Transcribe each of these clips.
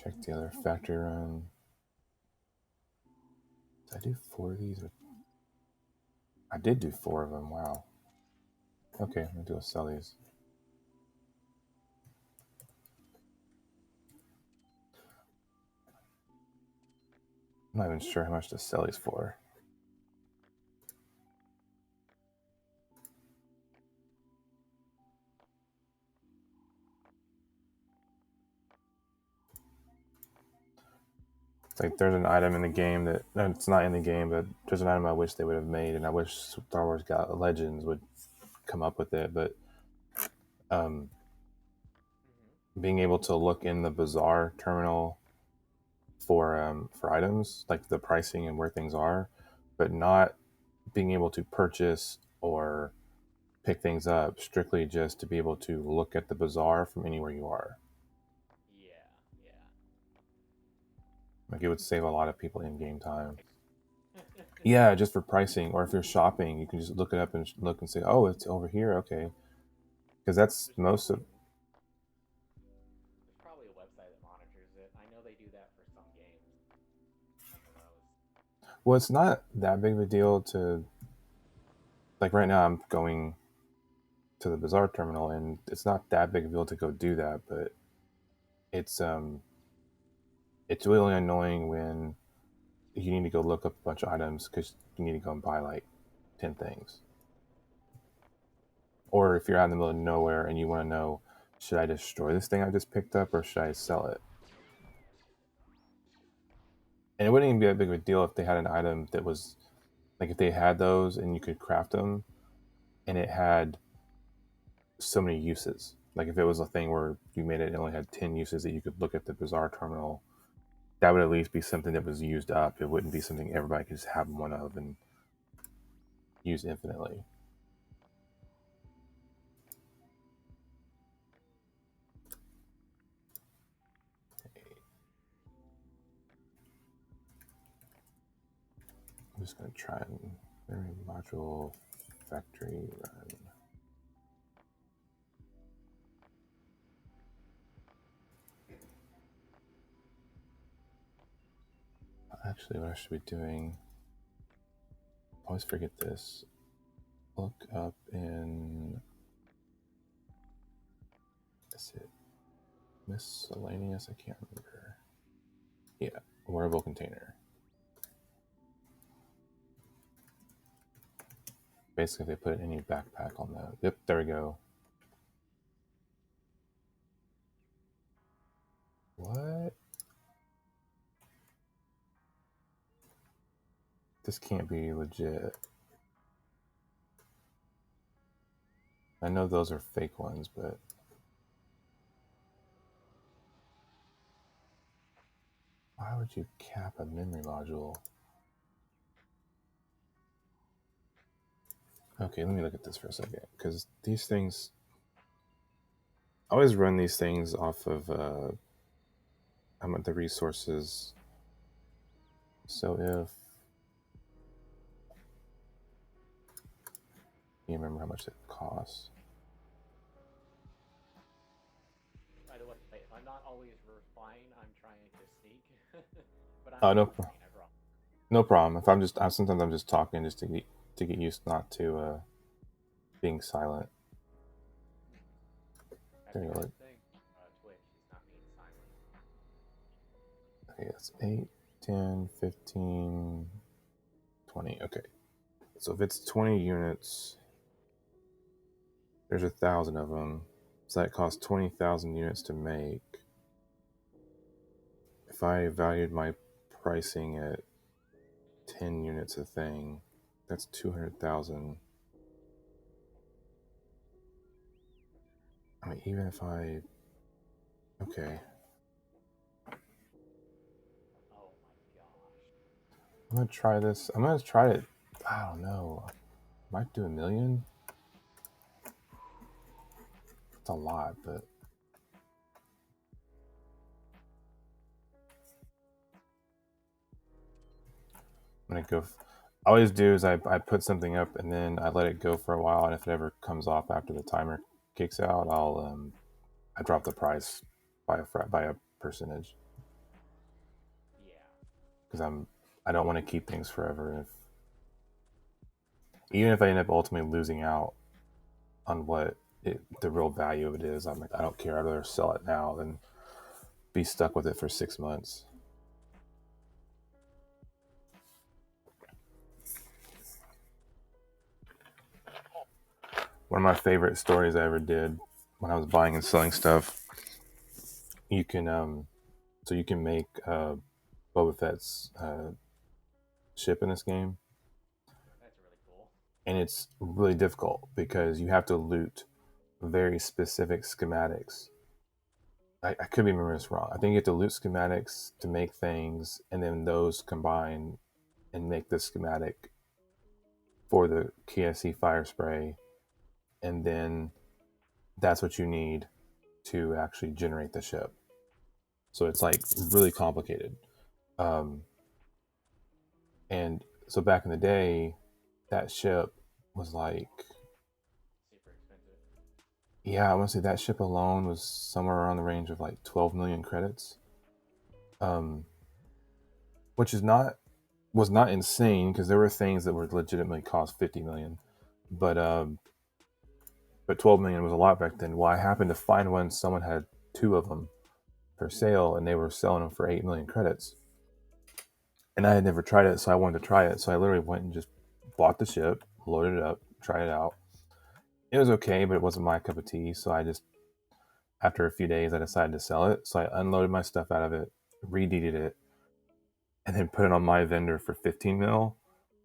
Check the other factory run. Did I do 4 of these? I did do 4 of them. Wow. Okay, I'm gonna sell these. I'm not even sure how much to sell these for. It's like there's an item in the game that it's not in the game, but there's an item I wish they would have made, and I wish Star Wars Legends would come up with it. But being able to look in the bazaar terminal for items, like the pricing and where things are, but not being able to purchase or pick things up, strictly just to be able to look at the bazaar from anywhere you are. Yeah. Like it would save a lot of people in game time. Yeah, just for pricing, or if you're shopping, you can just look it up and look and say, "Oh, it's over here." Okay, because that's most of. There's probably a website that monitors it. I know they do that for some games. Some of those. Well, it's not that big of a deal to. Like right now, I'm going to the bazaar terminal, and it's not that big of a deal to go do that, but it's it's really annoying when you need to go look up a bunch of items because you need to go and buy like 10 things. Or if you're out in the middle of nowhere and you want to know, should I destroy this thing I just picked up or should I sell it? And it wouldn't even be that big of a deal if they had an item that was like if they had those and you could craft them and it had so many uses. Like if it was a thing where you made it and only had 10 uses that you could look at the bazaar terminal, that would at least be something that was used up. It wouldn't be something everybody could just have one of and use infinitely. I'm just going to try and memory module factory run. Actually, what I should be doing, I always forget this. Look up in, is it miscellaneous? I can't remember. Yeah, wearable container. Basically, they put any backpack on that. Yep, there we go. What? This can't be legit. I know those are fake ones, but why would you cap a memory module? Okay, let me look at this for a second, because these things, I always run these things off of I'm at the resources. So if you remember how much it costs. By the way, if I'm not always replying, I'm trying to sneak. But I'm Oh no, replying, I promise. no problem. If I'm just, sometimes I'm just talking just to get used not to being silent. That's There a you good go. thing. Twitch is not being silent. Okay, that's 8, 10, 15, 20. Okay, so if it's 20 units, there's 1,000 of them. So that costs 20,000 units to make. If I valued my pricing at 10 units a thing, that's 200,000. I mean, even if I, okay, Oh my gosh. I'm gonna try this. I'm gonna try it. I don't know. Might do 1,000,000. It's a lot, but I'm gonna go. I always do is I put something up and then I let it go for a while, and if it ever comes off after the timer kicks out, I drop the price by a percentage. because I don't want to keep things forever. If even if I end up ultimately losing out on what the real value of it is, I'm like, I don't care. I'd rather sell it now than be stuck with it for 6 months. One of my favorite stories I ever did when I was buying and selling stuff, you can so you can make Boba Fett's ship in this game, That's really cool. and it's really difficult because you have to loot very specific schematics. I could be remembering this wrong. I think you have to loot schematics to make things, and then those combine and make the schematic for the KSC fire spray, and then that's what you need to actually generate the ship. So it's like really complicated. Um, and so back in the day, that ship was like, Super expensive. yeah, I want to say that ship alone was somewhere around the range of like 12 million credits, um, which is not was not insane because there were things that were legitimately cost 50 million, but 12 million was a lot back then. Well, I happened to find one. Someone had two of them for sale, and they were selling them for 8 million credits. And I had never tried it, so I wanted to try it. So I literally went and just bought the ship, loaded it up, tried it out. It was okay, but it wasn't my cup of tea. So I just, after a few days, I decided to sell it. So I unloaded my stuff out of it, redeeded it, and then put it on my vendor for 15 mil,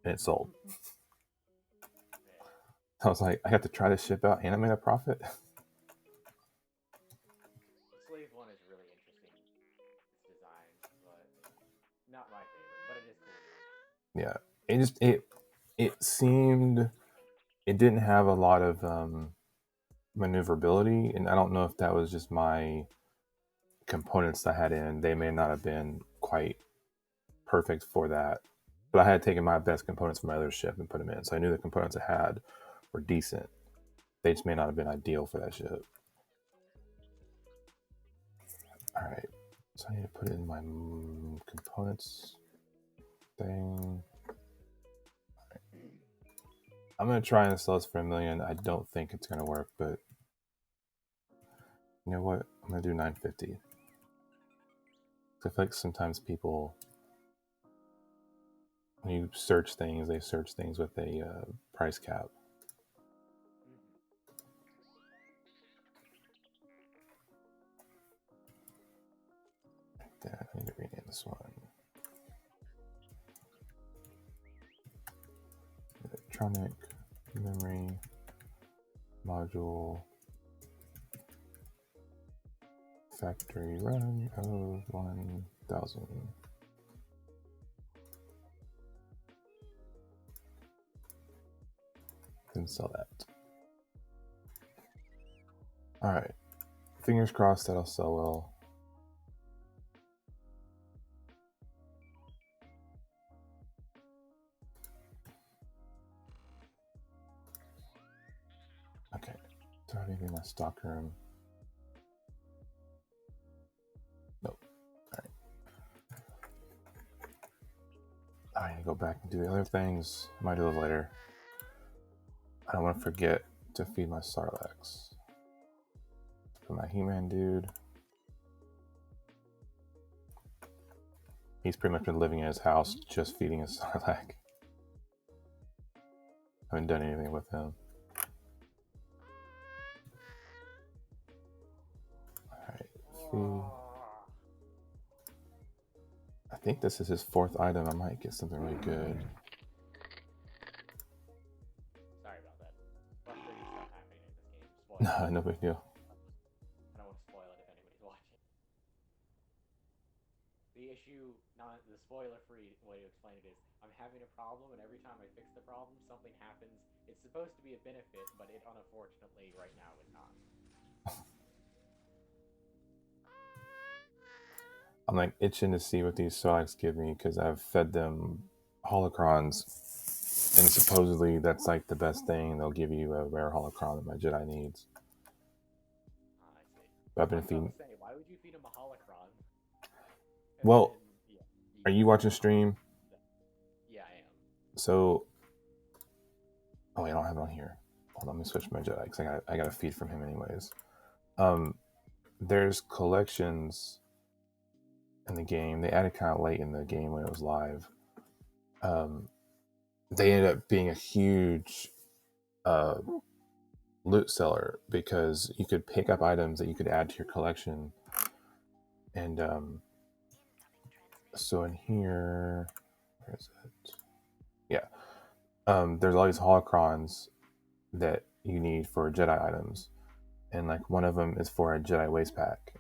and it sold. Man, I was like, I have to try this ship out and I made a profit. the Slave one is really interesting. Its design, but not my favorite. But it is cool looking. Yeah, it seemed it didn't have a lot of maneuverability, and I don't know if that was just my components I had in. They may not have been quite perfect for that, but I had taken my best components from my other ship and put them in, so I knew the components I had were decent. They just may not have been ideal for that ship. All right, so I need to put in my components thing. I'm gonna try and sell this for 1 million. I don't think it's gonna work, but you know what? I'm gonna do 950. I feel like sometimes people, when you search things, they search things with a price cap. Right there. I need to rename this one. Electronic memory module factory run of 1000. Then sell that. All right. Fingers crossed that'll sell well. Okay. Do I have anything in my stock room? Nope. All right. I need to go back and do the other things. I might do those later. I don't want to forget to feed my Sarlaccs. For my He-Man dude. He's pretty much been living in his house just feeding his Sarlacc. I haven't done anything with him. Alright, feed. I think this is his fourth item. I might get something really good. Sorry about that. Frustrating stuff happening in this game. Spoiler. No big deal. I don't want to spoil it if anybody's watching. The issue, not the spoiler-free way to explain it is, I'm having a problem, and every time I fix the problem, something happens. It's supposed to be a benefit, but it unfortunately right now is not. I'm like itching to see what these Sarlaccs give me because I've fed them holocrons, and supposedly that's like the best thing. They'll give you a rare holocron that my Jedi needs. Ah, I see. But I've I been was about feeding. to say, why would you feed him a holocron? And Well, then, yeah, Are you Yeah, watching stream? that, yeah, I am. So, oh wait, I don't have it on here. Hold on, let me switch my Jedi because I got a feed from him anyways. Um, there's collections in the game. They added kind of late in the game when it was live. Um, they ended up being a huge uh, loot seller because you could pick up items that you could add to your collection. And so in here, where is it? Yeah, there's all these holocrons that you need for Jedi items, and like one of them is for a Jedi waist pack,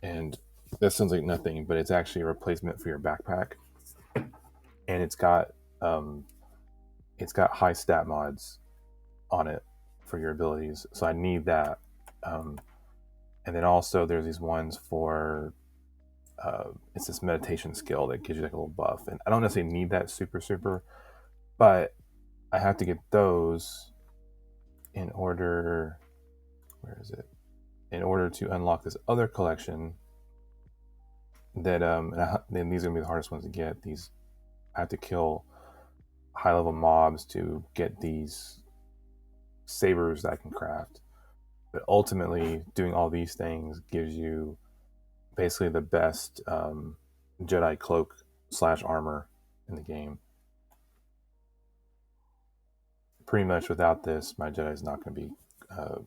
and that sounds like nothing, but it's actually a replacement for your backpack, Hmm. and um, it's got high stat mods on it for your abilities. So I need that. Um, and then also there's these ones for it's this meditation skill that gives you like a little buff, and I don't necessarily need that super, but I have to get those in order. Where is it? In order to unlock this other collection that and these are gonna be the hardest ones to get. These I have to kill high level mobs to get these sabers that I can craft. But ultimately, doing all these things gives you basically the best Jedi cloak slash armor in the game. Pretty much without this, my Jedi's not going to be. Uh,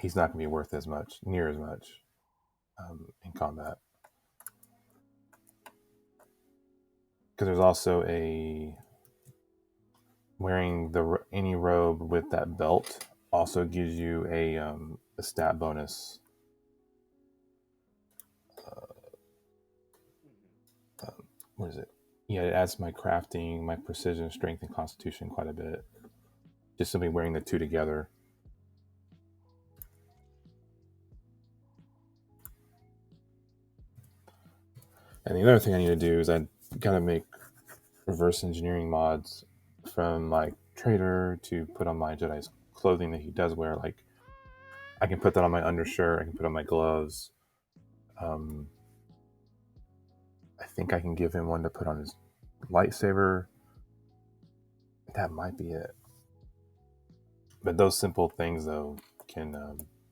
he's not going to be worth as much, near as much, in combat. Because there's also a wearing the any robe with that belt also gives you a stat bonus. Hmm. What is it? Yeah, it adds my crafting, my precision, strength, and constitution quite a bit. Just simply wearing the two together. And the other thing I need to do is I gotta make reverse engineering mods from like Trader to put on my Jedi's clothing that he does wear. Like I can put that on my undershirt. I can put on my gloves. Um, I think I can give him one to put on his lightsaber. That might be it. But those simple things though can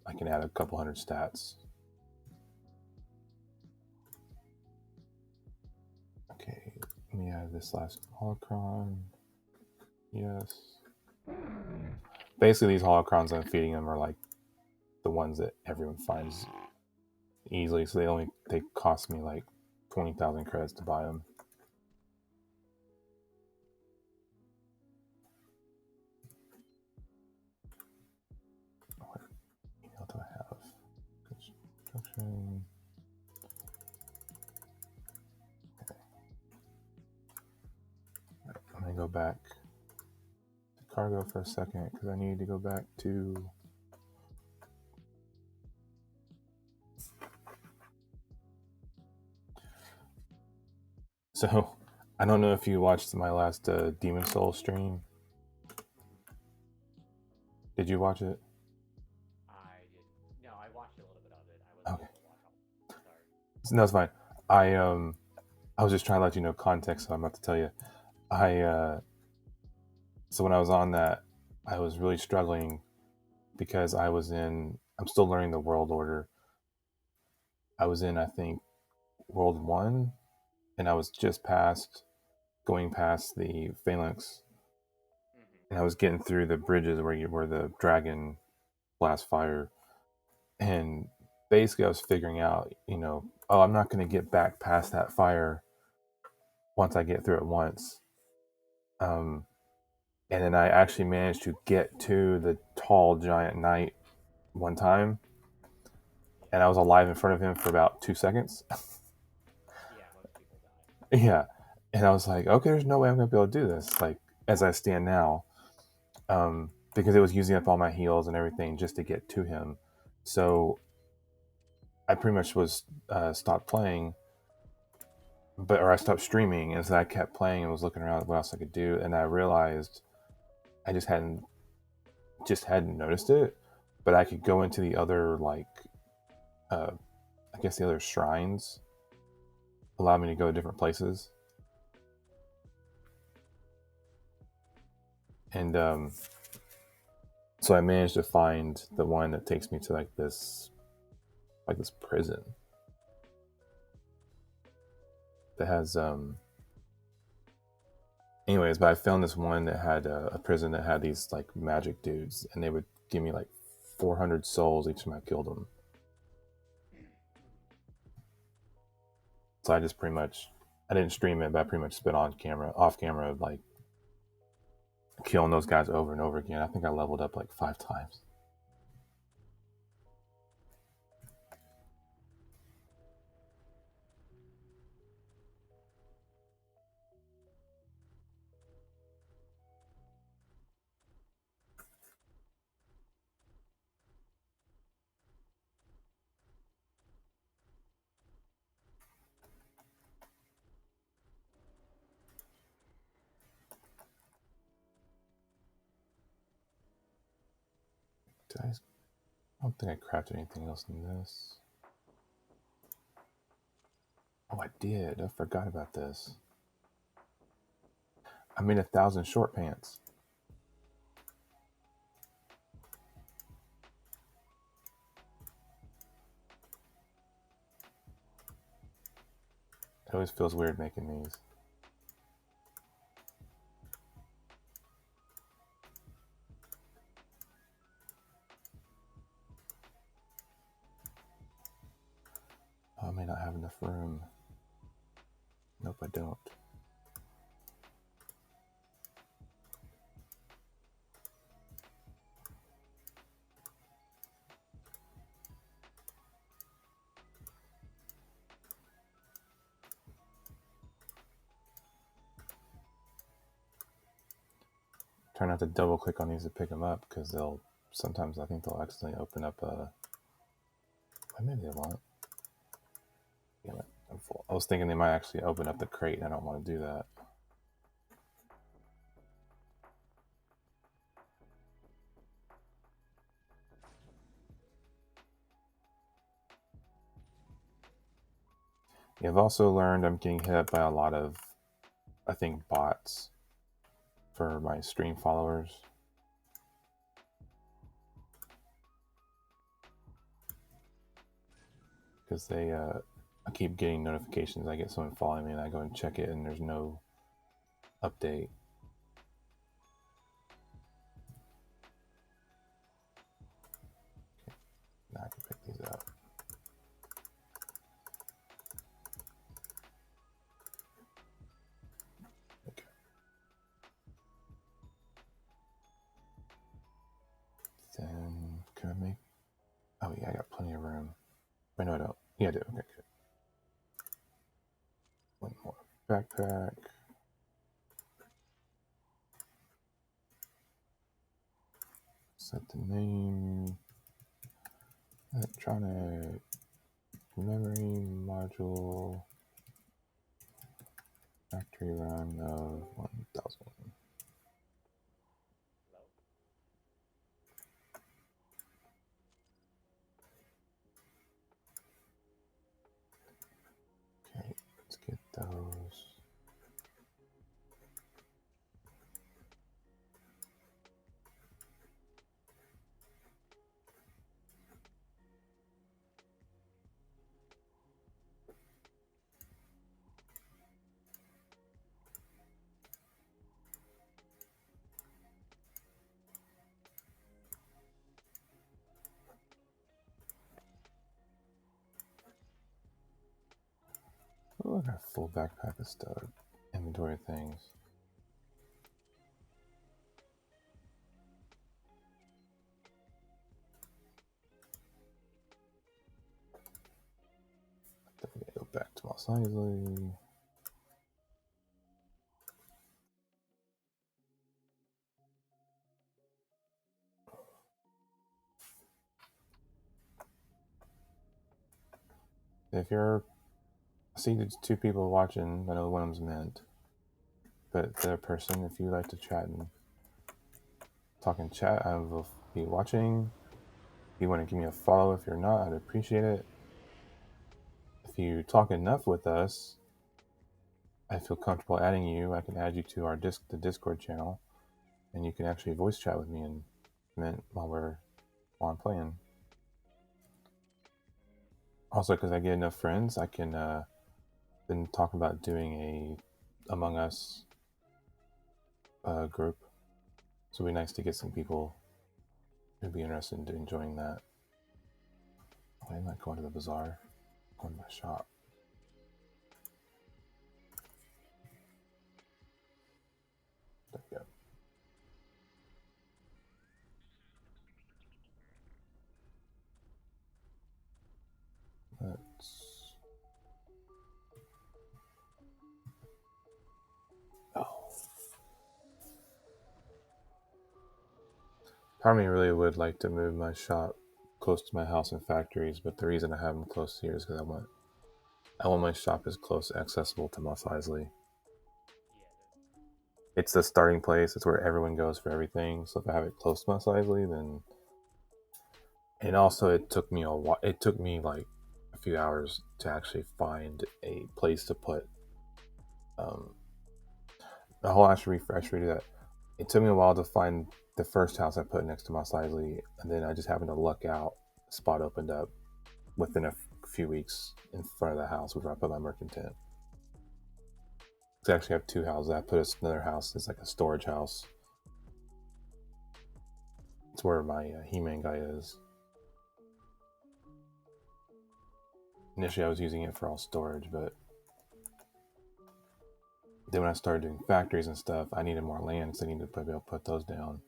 I can add a couple hundred stats. Okay, let me add this last holocron. Yes. Basically, these holocrons I'm feeding them are like the ones that everyone finds easily, so they cost me like 20,000 credits to buy them. What email do I have? Construction. I'm gonna go back to cargo for a second because I need to go back to. So, I don't know if you watched my last Demon Soul stream. Did you watch it? I didn't. No, I watched a little bit of it. I wasn't Okay, able to watch all. Sorry. no, it's fine. I um I was just trying to let you know context, so I'm about to tell you. I so when I was on that, I was really struggling because I'm still learning the world order. I was in I think world 1 and I was just going past the phalanx Hmm. and I was getting through the bridges where the dragon blasts fire and basically I was figuring out, oh, I'm not going to get back past that fire once I get through it once. Um, and then I actually managed to get to the tall giant knight one time, Yeah. and I was alive in front of him for about 2 seconds. Yeah, most people die. Yeah, and I was like, okay, there's no way I'm gonna be able to do this. Like as I stand now, because it was using up all my heals and everything just to get to him. So I pretty much was stopped playing, or I stopped streaming, and so I kept playing and was looking around at what else I could do, and I realized I just hadn't noticed it, but I could go into the other like uh, I guess the other shrines allow me to go to different places. And so I managed to find the one that takes me to like this prison that has anyways, but I found this one that had a prison that had these like magic dudes, and they would give me like 400 souls each time I killed them. So I just pretty much, I didn't stream it, but I pretty much spent off camera, like killing those guys over and over again. I think I leveled up like 5 times. I don't think I crafted anything else in this. Oh, I did. I forgot about this. I made 1,000 short pants. It always feels weird making these. Oh, I may not have enough room. Nope, I don't. Try not to double click on these to pick them up, because sometimes I think they'll accidentally open up a. Maybe they won't. Damn it, I'm full. I was thinking they might actually open up the crate, and I don't want to do that. Yeah, I've also learned I'm getting hit up by a lot of, I think, bots for my stream followers. Because I keep getting notifications. I get someone following me, and I go and check it, and there's no update. Okay. Now I can pick these up. Okay. Then can I make? Oh yeah, I got plenty of room. Wait, no, I don't. Yeah, I do. Okay, good. One more backpack. Set the name. Electronic memory module. Factory run of 1,000. Hello? Okay, let's get those. Oh, I got a full backpack of stuff. Inventory things. Then we gotta go back to Mos Eisley. If you're, I see there's 2 people watching. I know one of them's meant, but the other person, if you like to chat and talk in chat, I will be watching. If you want to give me a follow, if you're not, I'd appreciate it. If you talk enough with us, I feel comfortable adding you, I can add you to the Discord channel, and you can actually voice chat with me and while I'm playing. Also, because I get enough friends, I can been talking about doing a Among Us group. So it'd be nice to get some people who'd be interested in enjoying that. Why am I going to the bazaar? Going to my shop. There we go. Let's. Oh. Part of me really would like to move my shop close to my house and factories, but the reason I have them close here is because I want my shop as close accessible to Mos Eisley. It's the starting place. It's where everyone goes for everything. So if I have it close to Mos Eisley, then. And also, it took me a while. It took me like a few hours to actually find a place to put. The whole actually redo that. It took me a while to find the first house I put next to Mos Eisley, and then I just happened to luck out. A spot opened up within a few weeks in front of the house where I put my merchant tent. I actually have two houses. I put another house. It's like a storage house. It's where my He-Man guy is. Initially, I was using it for all storage, but then when I started doing factories and stuff, I needed more land, so I needed to be able to put those down.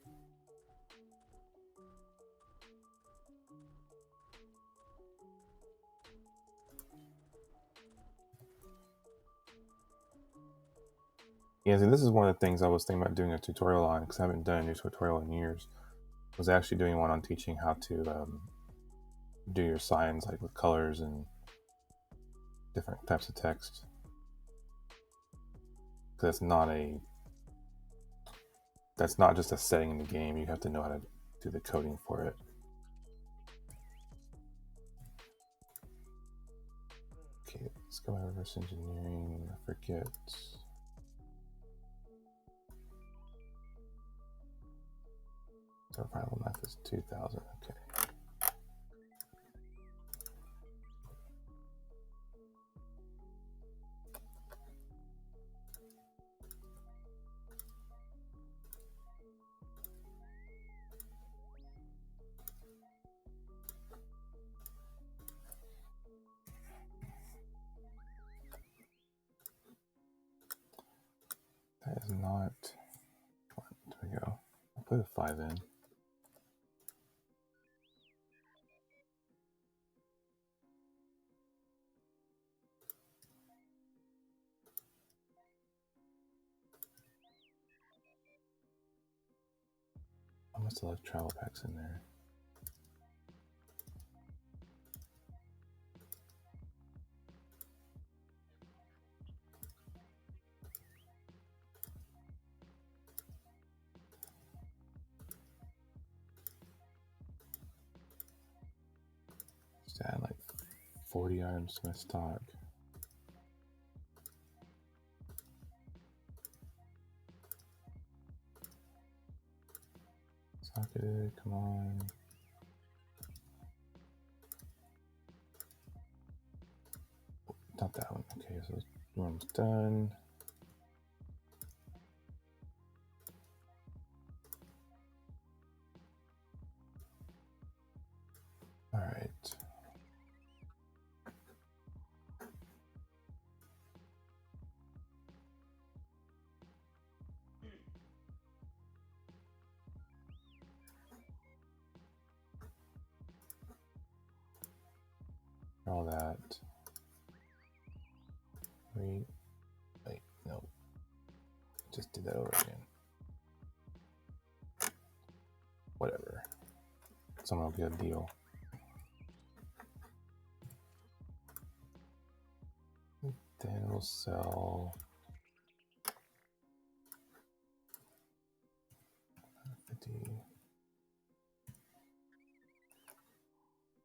Yeah, see, this is one of the things I was thinking about doing a tutorial on, because I haven't done a new tutorial in years. I was actually doing one on teaching how to do your signs, like with colors and different types of text. Because that's not just a setting in the game. You have to know how to do the coding for it. Okay, let's go to reverse engineering. I forget. Survival math is 2000. Okay. That is not. There we go. I'll put a 5 in. I must have left travel packs in there. Just add like 40 items to my stock. Socketed, come on. Not that one. Okay, so this one's done. All right. All that. Wait, no. Just did that over again. Whatever. Someone will get a deal. Then we'll sell 50.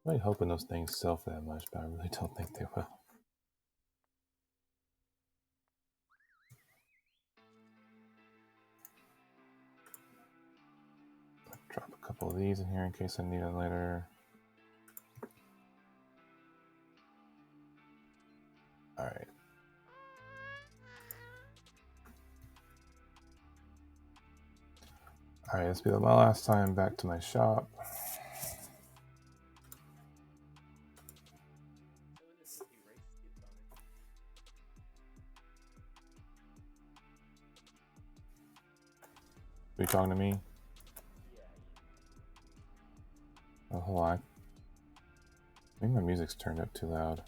I'm really hoping those things sell for that much, but I really don't think they will. couple of these in here in case I need them later. All right. All right, this will be my last time back to my shop. So when this empty race get bonus. Are you talking to me? Yeah, Oh, hold on. I think my music's turned up too loud.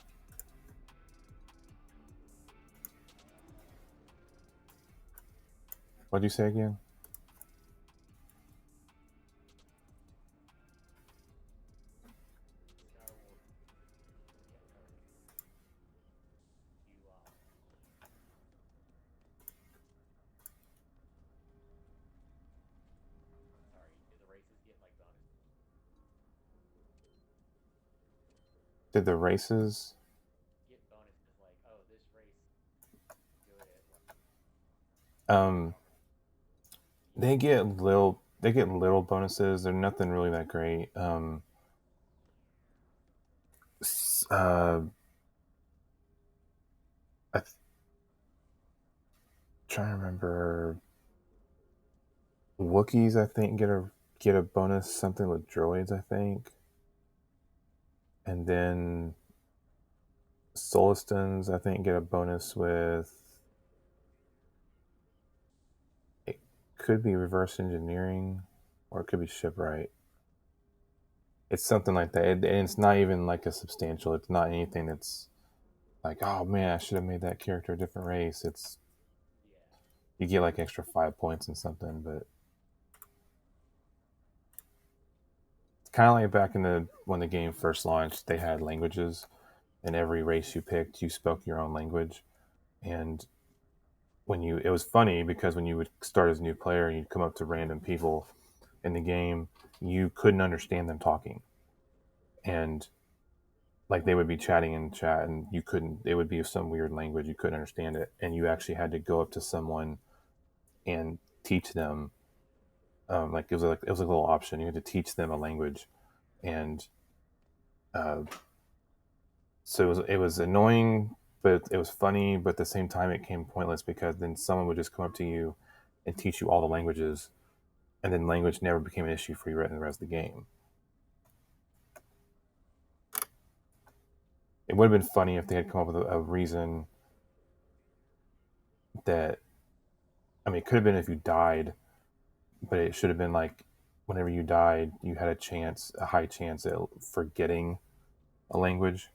What'd you say again? Star Wars. Yeah, sorry. You sorry. Do the races get like bonus? Did the races? Get bonus because like, oh, this race good at like Um, yeah. they get little bonuses. They're nothing really that great. Uh, I trying to remember. Wookiees, I think, get a bonus something with droids, I think, and then Solistons, I think, get a bonus with. It could be reverse engineering, or it could be shipwright. It's something like that. And it's not even like a substantial. It's not anything that's like, oh man, I should have made that character a different race. It's Yeah. you get like extra 5 points and something, but it's kind of like back in the when the game first launched, they had languages, and every race you picked, you spoke your own language, and it was funny because when you would start as a new player and you'd come up to random people in the game, you couldn't understand them talking, and like they would be chatting in chat and you couldn't, it would be some weird language, you couldn't understand it, and you actually had to go up to someone and teach them. Like it was like a little option, you had to teach them a language, and uh, so it was annoying, but it was funny, but at the same time it became pointless because then someone would just come up to you and teach you all the languages, and then language never became an issue for you in the rest of the game. It would have been funny if they had come up with a reason that, I mean, it could have been if you died, but it should have been like whenever you died, you had a high chance at forgetting a language,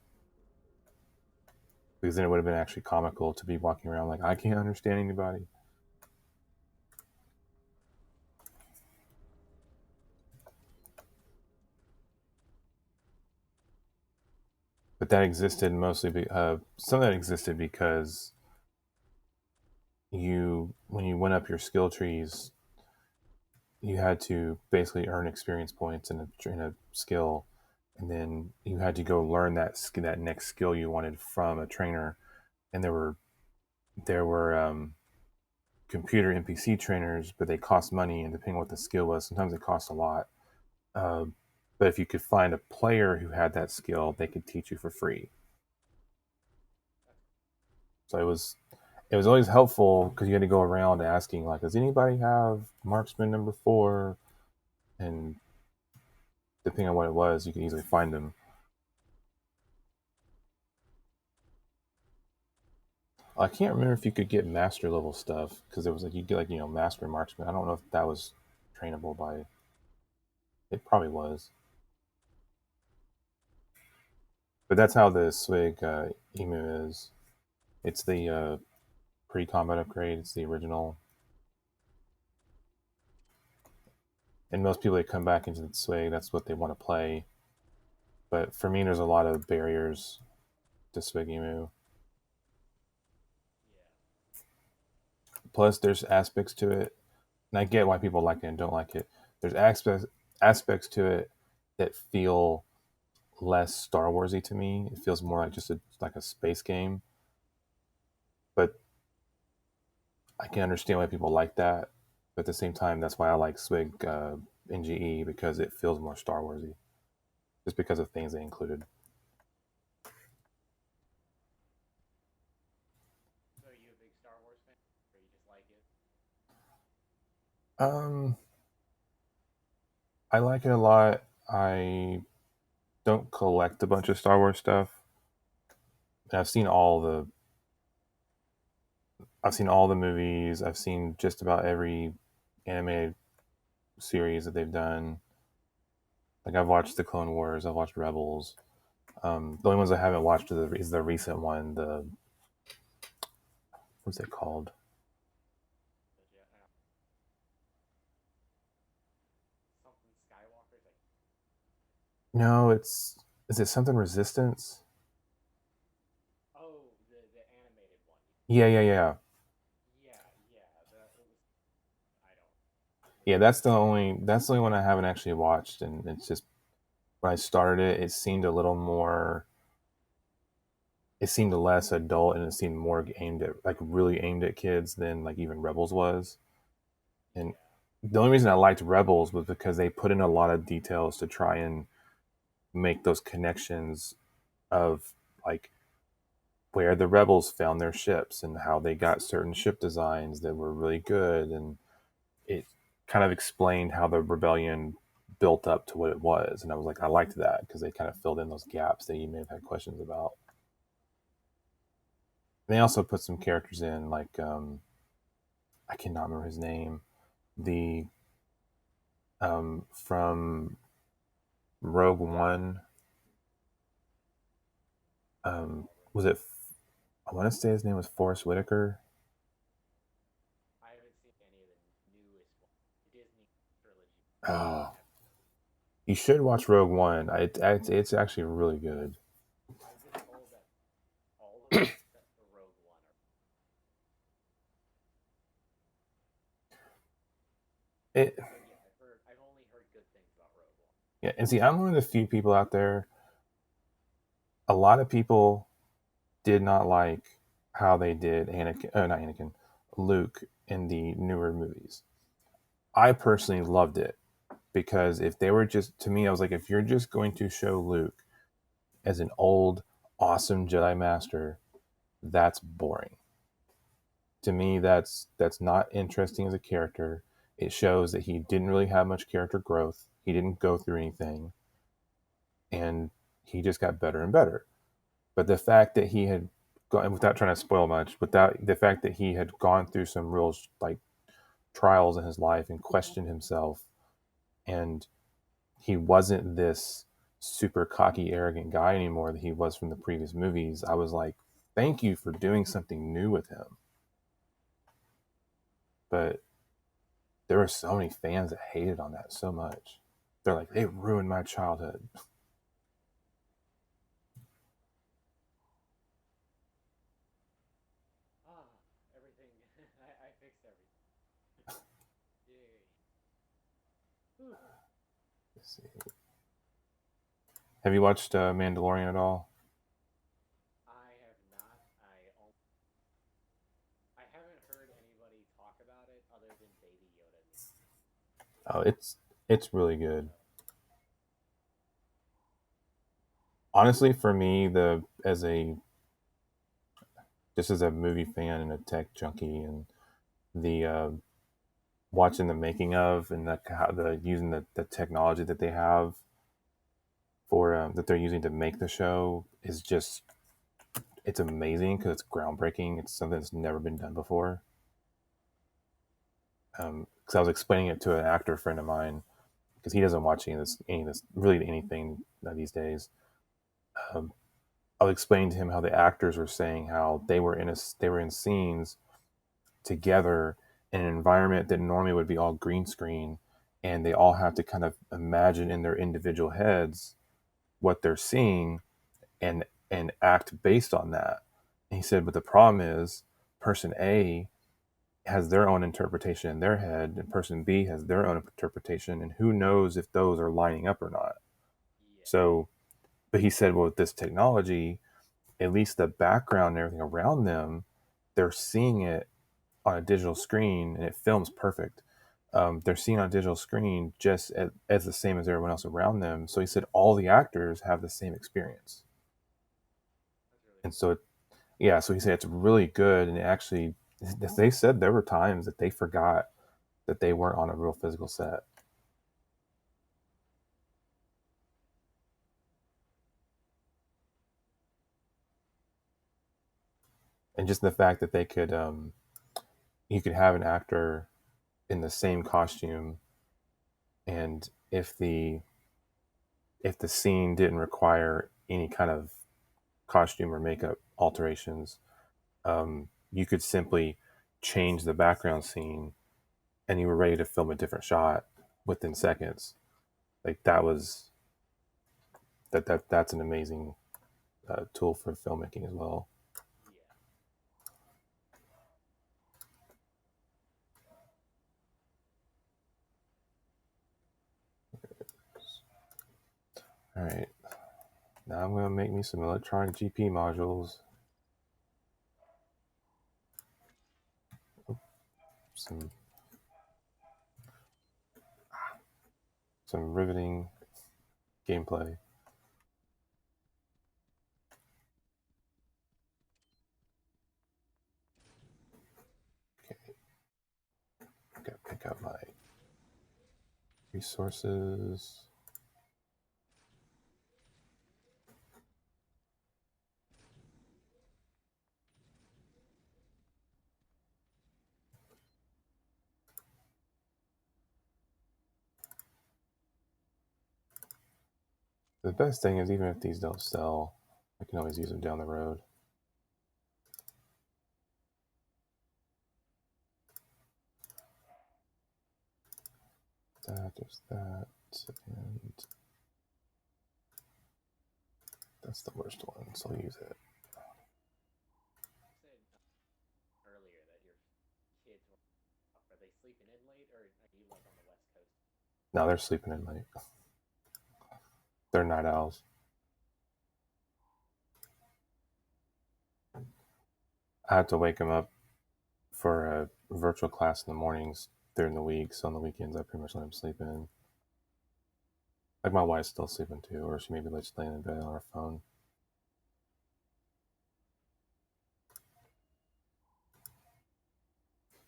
because then it would have been actually comical to be walking around like I can't understand anybody. But that existed mostly. Some of that existed because when you went up your skill trees, you had to basically earn experience points in a skill, and then you had to go learn that next skill you wanted from a trainer. And there were computer NPC trainers, but they cost money, and depending on what the skill was, sometimes it cost a lot. Uh, but if you could find a player who had that skill, they could teach you for free. So it was always helpful because you had to go around asking like, does anybody have marksman number 4? And depending on what it was, you could easily find them. I can't remember if you could get master level stuff because it was like you get like master marksman. I don't know if that was trainable by. It probably was, but that's how the SWG emu is. It's the pre-combat upgrade. It's the original, and most people that come back into the SWG, that's what they want to play. But for me, there's a lot of barriers to SWG emu. Yeah. Plus, there's aspects to it, and I get why people like it and don't like it. There's aspects to it that feel less Star Warsy to me. It feels more like just like a space game. But I can understand why people like that. But at the same time, that's why I like SWG NGE because it feels more Star Warsy, just because of things they included. So, are you a big Star Wars fan, or you just like it? Um, I like it a lot. I don't collect a bunch of Star Wars stuff. I've seen all the I've seen all the movies. I've seen just about every animated series that they've done. Like I've watched the Clone Wars. I've watched Rebels. The only ones I haven't watched is the recent one. The what's it called? Something Skywalker's like, No, it's is it something Resistance? oh, the animated one. Yeah, yeah, yeah, Yeah, yeah. It was. I don't. yeah. Maybe I. That's the only one I haven't actually watched, and it's just when I started it, it seemed a little more. It seemed less adult, and it seemed more aimed at like really aimed at kids than like even Rebels was. And Yeah, the only reason I liked Rebels was because they put in a lot of details to try and make those connections of like where the rebels found their ships and how they got certain ship designs that were really good, and it kind of explained how the rebellion built up to what it was. And I was like, I liked that because they kind of filled in those gaps that you may have had questions about. And they also put some characters in like I cannot remember his name, the from Rogue One. Was it? I want to say his name was Forrest Whitaker. I haven't seen any of the newest ones. The Disney trilogy. Oh, I have. you should watch Rogue One. It's actually really good. I've been told that all of them except for Rogue One are. It But yeah, I've heard. I've only heard good things about Rogue One. Yeah, and see, I'm one of the few people out there. A lot of people did not like how they did Anakin, not Anakin, Luke in the newer movies. I personally loved it because if they were just to me, I was like, if you're just going to show Luke as an old, awesome Jedi Master, that's boring. To me, that's not interesting as a character. It shows that he didn't really have much character growth. He didn't go through anything, and he just got better and better. But the fact that he had gone, without trying to spoil much, without the fact that he had gone through some real like trials in his life and questioned himself, and he wasn't this super cocky, arrogant guy anymore that he was from the previous movies. I was like, thank you for doing something new with him. But there were so many fans that hated on that so much. They're like, they ruined my childhood. Ah, everything. I fixed everything. Yay. Whew. Let's see. Have you watched Mandalorian at all? I have not. I haven't heard anybody talk about it other than Baby Yoda memes. Oh, it's really good. So Honestly, for me, the as a just as a movie fan and a tech junkie, and the watching the making of and how the using the technology that they have for that they're using to make the show is just it's amazing because it's groundbreaking. It's something that's never been done before. Because I was explaining it to an actor friend of mine because he doesn't watch any of this, really anything these days. Um, I was explaining to him how the actors were saying how they were in scenes together in an environment that normally would be all green screen, and they all have to kind of imagine in their individual heads what they're seeing and act based on that. And he said, but the problem is person A has their own interpretation in their head, and person B has their own interpretation, and who knows if those are lining up or not. yeah, So, but he said, well, with this technology, at least the background and everything around them, they're seeing it on a digital screen and it films perfect. they're seen on a digital screen just as the same as everyone else around them. So he said all the actors have the same experience, That's really and cool. so yeah, so he said it's really good, and actually, they said there were times that they forgot that they weren't on a real physical set. And just the fact that they could, you could have an actor in the same costume, and if the scene didn't require any kind of costume or makeup alterations, you could simply change the background scene, and you were ready to film a different shot within seconds. Like that's an amazing tool for filmmaking as well. Yeah. All right, now I'm gonna make me some electronic GP modules, some some riveting gameplay. Okay, gotta pick up my resources. The best thing is, even if these don't sell, I can always use them down the road. There's that, and that's the worst one, so I'll use it. You said earlier that your kids were up. Are they sleeping in late, or are you like on the West Coast? Now they're sleeping in late. They're night owls. I have to wake them up for a virtual class in the mornings during the week, so on the weekends I pretty much let them sleep in. Like my wife's still sleeping too, or she maybe just laying in bed on her phone.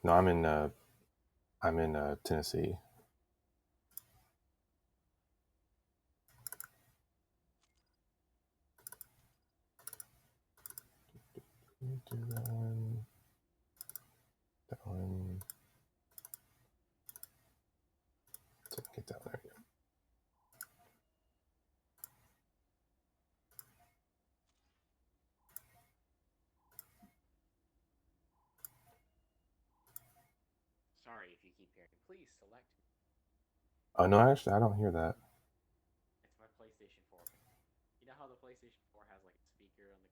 No, I'm in Tennessee. Do that one. That one. Get that one. There you go. Sorry if you keep hearing. Please select. Oh no, actually, I don't hear that. It's my PlayStation 4. You know how the PlayStation 4 has like a speaker on the.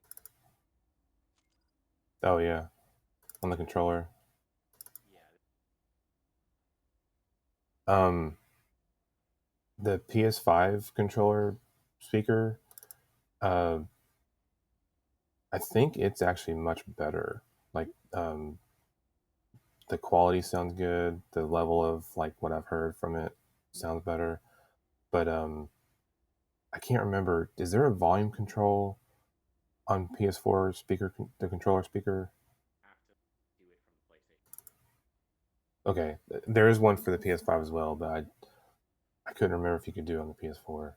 Oh yeah, on the controller. Yeah. Um, the PS5 controller speaker. Uh, I think it's actually much better. Like, the quality sounds good. The level of like what I've heard from it sounds better. But I can't remember. Is there a volume control on PS4 speaker? The controller speaker. Have to do it from the PlayStation. Okay, there is one for the PS5 as well, but I couldn't remember if you could do it on the PS4.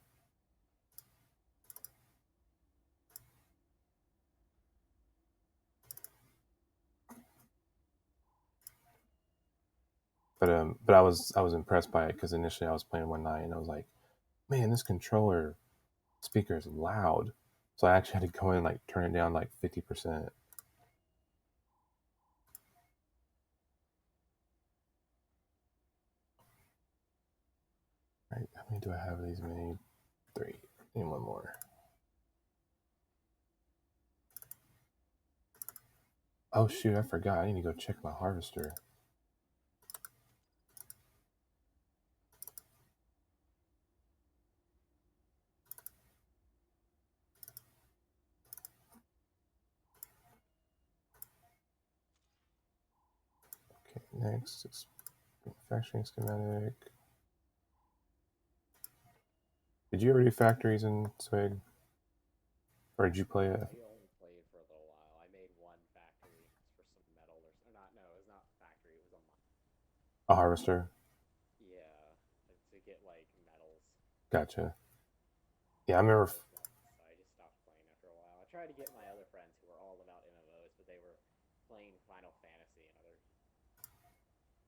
But I was impressed by it because initially I was playing one night and I was like, man, this controller speaker is loud. So I actually had to go in and like turn it down like 50%. Right? How many do I have of these made? 3. Need one more. Oh shoot, I forgot. I need to go check my harvester. Okay, next is Manufacturing schematic. Did you ever do factories in Swig? Or did you play it? I only played for a little while. I made one factory for some metal or not. No, it was not factory. It was a mine. A harvester? Yeah, to get like metals. Gotcha. Yeah, I remember. But I just stopped playing after a while. I tried to get my other friends who were all about MMOs, but they were playing Final Fantasy and other.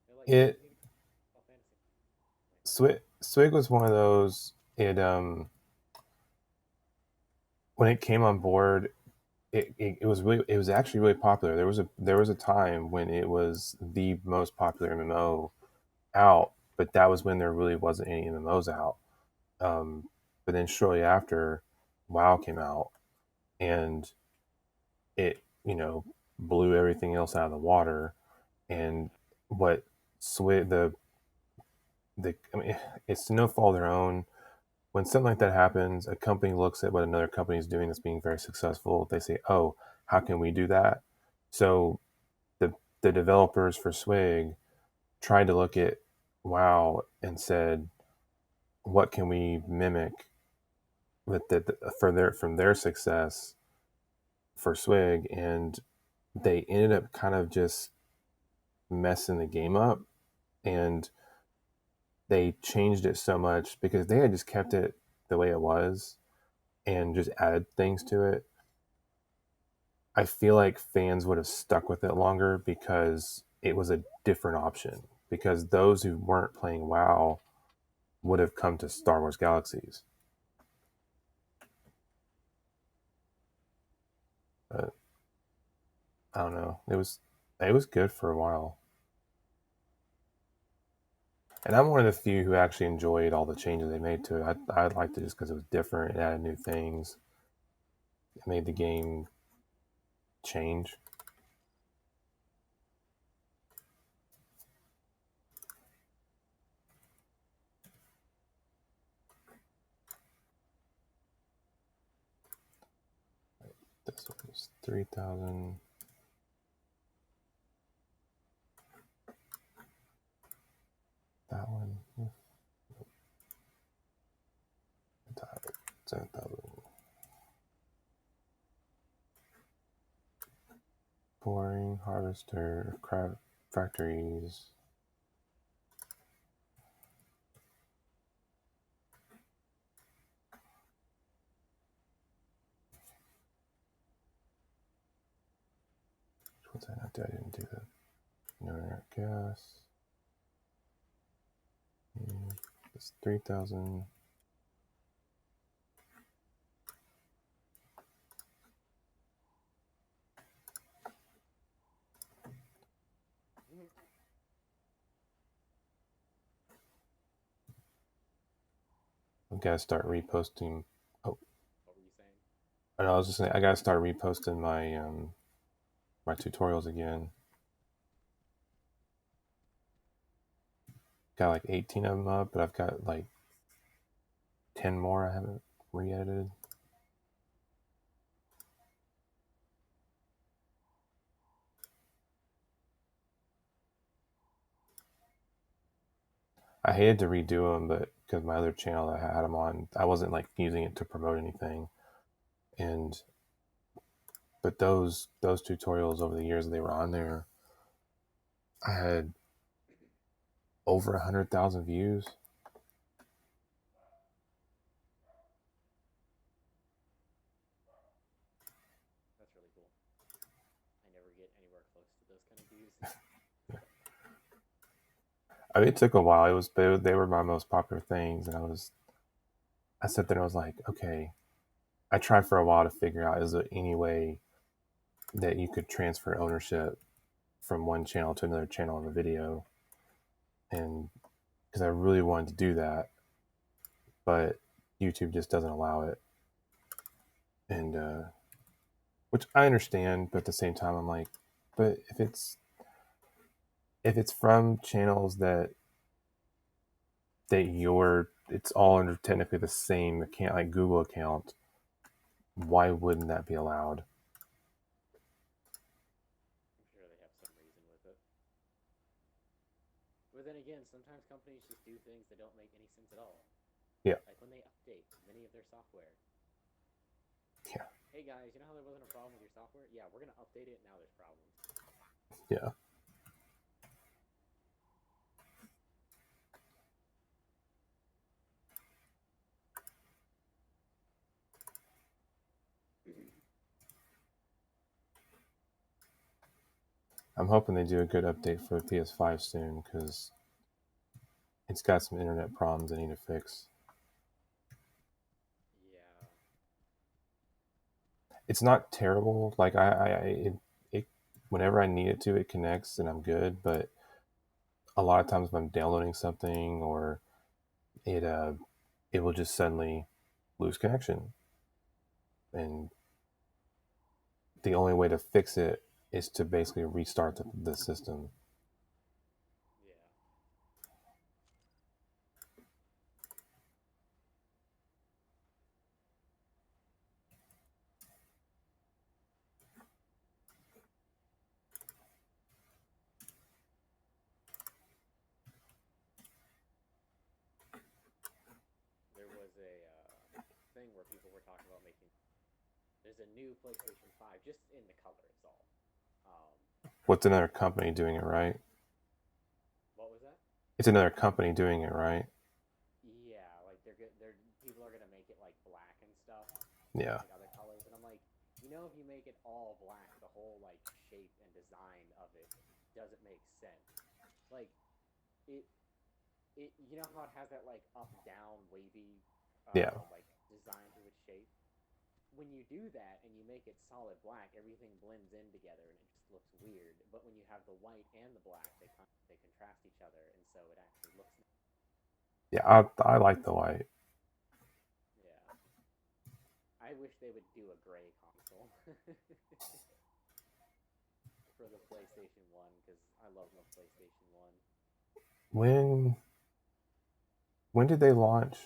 They're like, "Hey, It you need Final Fantasy." Like, Swig was one of those. It when it came on board, it was really, it was actually really popular. There was a time when it was the most popular MMO out, but that was when there really wasn't any MMOs out. Um, but then shortly after, WoW came out, and it blew everything else out of the water. And what Swig the I mean, it's no fault of their own. When something like that happens, a company looks at what another company is doing that's being very successful. They say, "Oh, how can we do that?" So the the developers for Swig tried to look at WoW and said, "What can we mimic with for their from their success for Swig?" And they ended up kind of just messing the game up, and they changed it so much because they had just kept it the way it was and just added things to it. I feel like fans would have stuck with it longer because it was a different option. Because those who weren't playing WoW would have come to Star Wars Galaxies. But I don't know. It was good for a while. And I'm one of the few who actually enjoyed all the changes they made to it. I liked it just because it was different. It added new things. It made the game change. This one is 3,000. That one, 7,000. Boring, harvester, craft factories. What's that? I didn't do that. No air gas. It's 3,000. I've got to start reposting. Oh, what were you saying? and I was just saying I got to start reposting my tutorials again. Got like 18 of them up, but I've got like 10 more I haven't re-edited. I hated to redo them, but because my other channel that I had them on, I wasn't like using it to promote anything. And but those tutorials over the years they were on there, I had over 100,000 views. That's really cool. I never get anywhere close to those kind of views. I mean, it took a while. They were my most popular things, and I sat there and I was like, okay. I tried for a while to figure out, is there any way that you could transfer ownership from one channel to another channel in a video, and because I really wanted to do that, but YouTube just doesn't allow it, and which I understand, but at the same time I'm like, but if it's from channels that you're it's all under technically the same account, like Google account, why wouldn't that be allowed? I'm sure they have some reason with it. But then again, sometimes companies just do things that don't make any sense at all. Yeah, Like when they update many of their software. yeah, Hey guys, you know how there wasn't a problem with your software? Yeah, we're gonna update it. Now there's problems. yeah. I'm hoping they do a good update for PS5 soon because it's got some internet problems they need to fix. Yeah, It's not terrible. Like it whenever I need it to, it connects and I'm good. But a lot of times if I'm downloading something or it it will just suddenly lose connection, and the only way to fix it is to basically restart the system. yeah. There was a thing where people were talking about making. There's a new PlayStation 5, just in the color. It's all. Um, What's another company doing it right? what was that? It's another company doing it right. Yeah, like they're good. They're people are gonna make it like black and stuff, Yeah, like other colors. And I'm like, if you make it all black, the whole like shape and design of it doesn't make sense. Like it, you know how it has that like up down wavy, yeah, like design to its shape. When you do that and you make it solid black, everything blends in together and it just looks weird. But when you have the white and the black, they contrast each other, and so it actually looks nice. yeah. I like the white. Yeah. I wish they would do a gray console for the PlayStation 1 because I love my PlayStation 1. When when did they launch?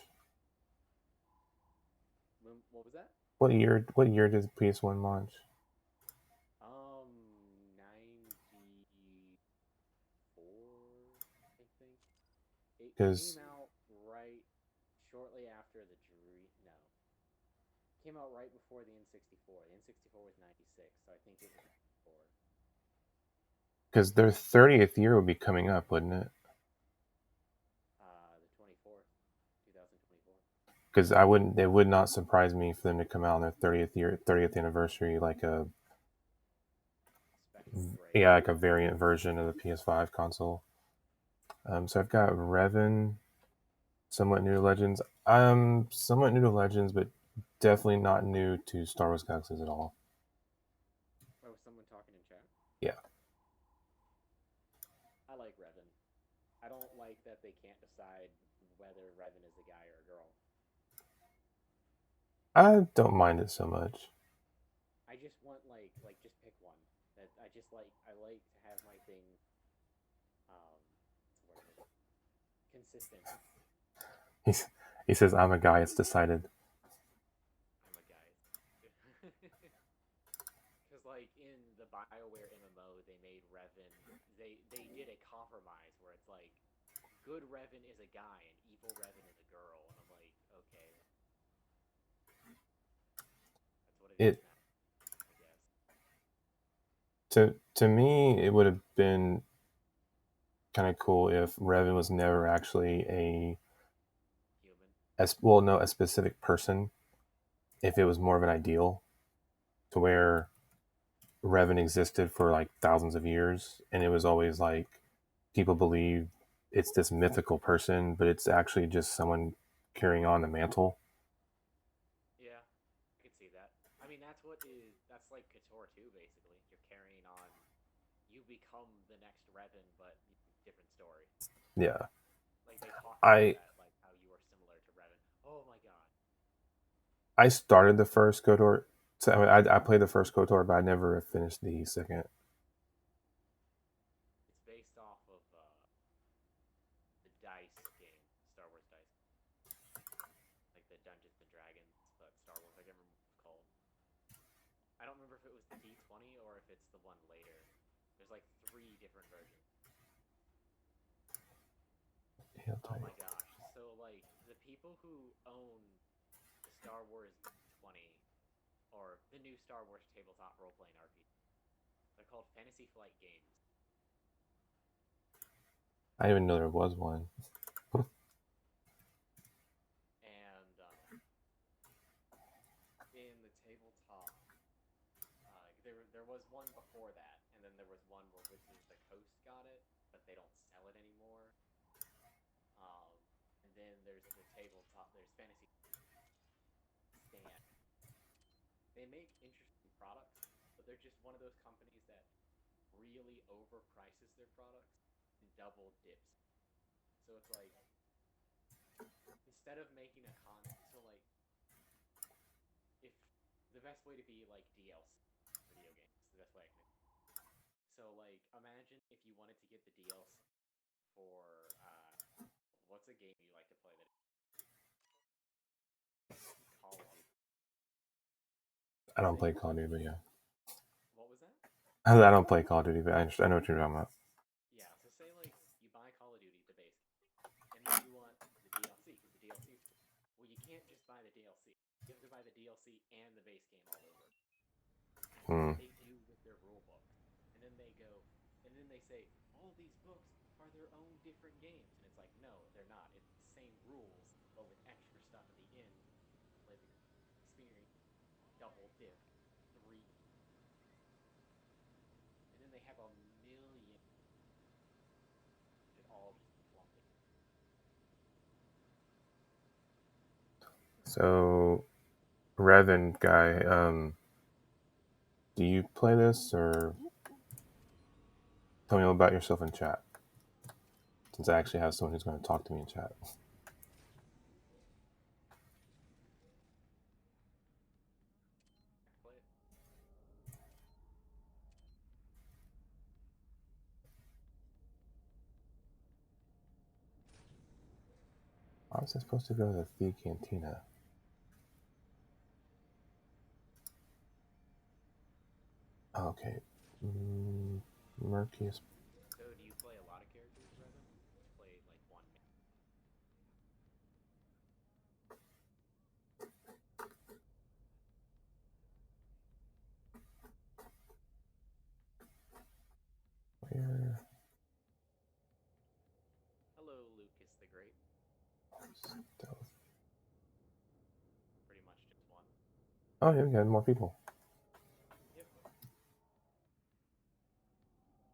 What was that? What year? What year did PS1 launch? 94, I think. It came Because out right shortly after the Dream. No, came out right before the N64. The N64 was 96, so I think it was 94. their 30th year would be coming up, wouldn't it? The 24th, 2024. Because I wouldn't. It would not surprise me for them to come out on their 30th anniversary, like a Special gray yeah, one. like a variant version of the PS5 console. So I've got Revan, somewhat new to Legends. Somewhat new to Legends, but definitely not new to Star Wars Galaxies at all. Oh, was someone talking in chat? Yeah, I like Revan. I don't like that they can't decide whether Revan is a guy or a girl. I don't mind it so much. I just want just pick one. That I like to have my thing what's the word? Consistent. He's, he says, "I'm a guy. It's decided." I'm a guy. Because like in the BioWare MMO, they made Revan. They did a compromise where it's like good Revan is a guy and evil Revan is a girl, and I'm like, okay, that's what it is It now, I guess. to me, it would have been kind of cool if Revan was never actually Human. as well, no, a specific person. If it was more of an ideal, to where Revan existed for like thousands of years, and it was always like people believe it's this mythical person, but it's actually just someone carrying on the mantle. Yeah, I could see that. I mean, that's like Couture too. Basically, you're carrying on. You become the next Revan, but different story. Yeah, Like they talk about I that, like how you are similar to Revan. Oh my god. I started the first KOTOR. So I played the first KOTOR, but I never finished the second. It's based off of the Dice game, Star Wars Dice, like the Dungeons and Dragons, but Star Wars. I can't remember what it's called. I don't remember if it was the D20 or if it's the one later. There's like three different versions. Yeah, Oh my gosh. So like the people who own the Star Wars 20 or the new Star Wars tabletop role playing RPG, they're called Fantasy Flight Games. I didn't even know there was one. And in the tabletop, there was one before that, and then there was one where Wizards of the Coast got it, but they don't sell it anymore. Um, and then there's the tabletop. There's Fantasy Stand. They make interesting products, but they're just one of those companies that really overprices their products and double dips. So it's like instead of making a so like if the best way to be like DLC video games, the best way I can. So like imagine if you wanted to get the DLC for what's a game you like to play that Call of Duty. I don't Say play you Call of Duty, but yeah. what was that? I don't play Call of Duty, but I know what you're talking about. Yeah, so say like you buy Call of Duty, the base, and then you want the DLC because the DLC is cool. Well, you can't just buy the DLC. You have to buy the DLC and the base game all over. And that's Hmm. what they do with their rule books. And then they go, and then they say, all these books are their own different games. And it's like, no, they're not. It's the same rules, but with extra stuff at the end. Play the experience, double dip, three. And then they have a million that all just clump it. So, Revan guy, do you play this or tell me about yourself in chat? Since I actually have someone who's going to talk to me in chat. Play it. How was I supposed to go to the cantina? Okay. Murkiest. So, do you play a lot of characters, Revan? Play like one main. Where? Hello, Lucas the Great. Pretty much just one. Oh, yeah, we got more people. Yep.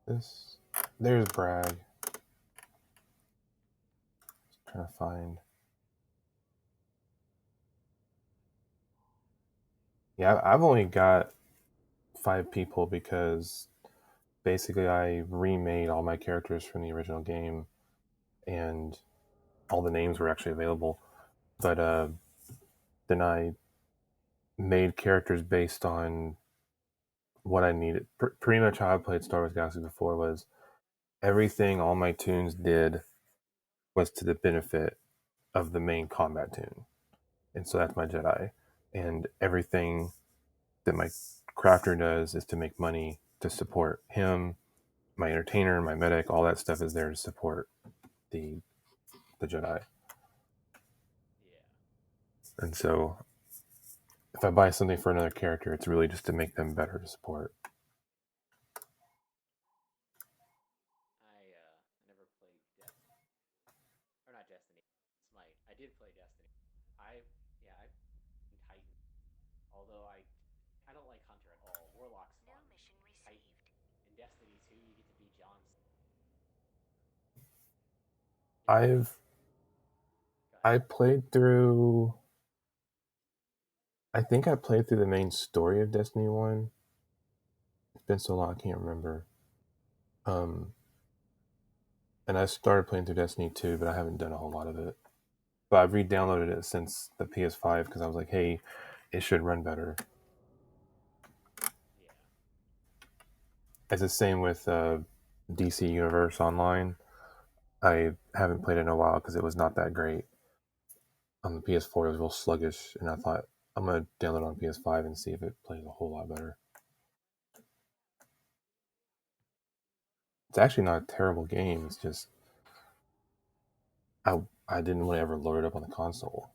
This. There's Bragg. Trying to find. Yeah, I've only got 5 people because basically I remade all my characters from the original game and all the names were actually available. But then I made characters based on what I needed. Pretty much how I played Star Wars Galaxies before was everything all my tunes did was to the benefit of the main combat tune. And so that's my Jedi. And everything that my crafter does is to make money to support him, my entertainer, my medic, all that stuff is there to support the the Jedi. Yeah. And so if I buy something for another character, it's really just to make them better to support. I never played Destiny or not Destiny. Smite. I did play Destiny. I yeah I Titan. Although I don't like Hunter at all. Warlock's fun. No mission received. Titan. In Destiny 2, you get to be Jon. It's like I've go I ahead. played through I think I played through the main story of Destiny 1. It's been so long I can't remember. Um and I started playing through Destiny 2, but I haven't done a whole lot of it. But I've re-downloaded it since the PS5 because I was like, hey, it should run better. Yeah. It's the same with DC Universe Online. I haven't played it in a while because it was not that great. On the PS4, it was real sluggish, and I thought I'm gonna download it on PS5 and see if it plays a whole lot better. It's actually not a terrible game. It's just I didn't want to ever load it up on the console.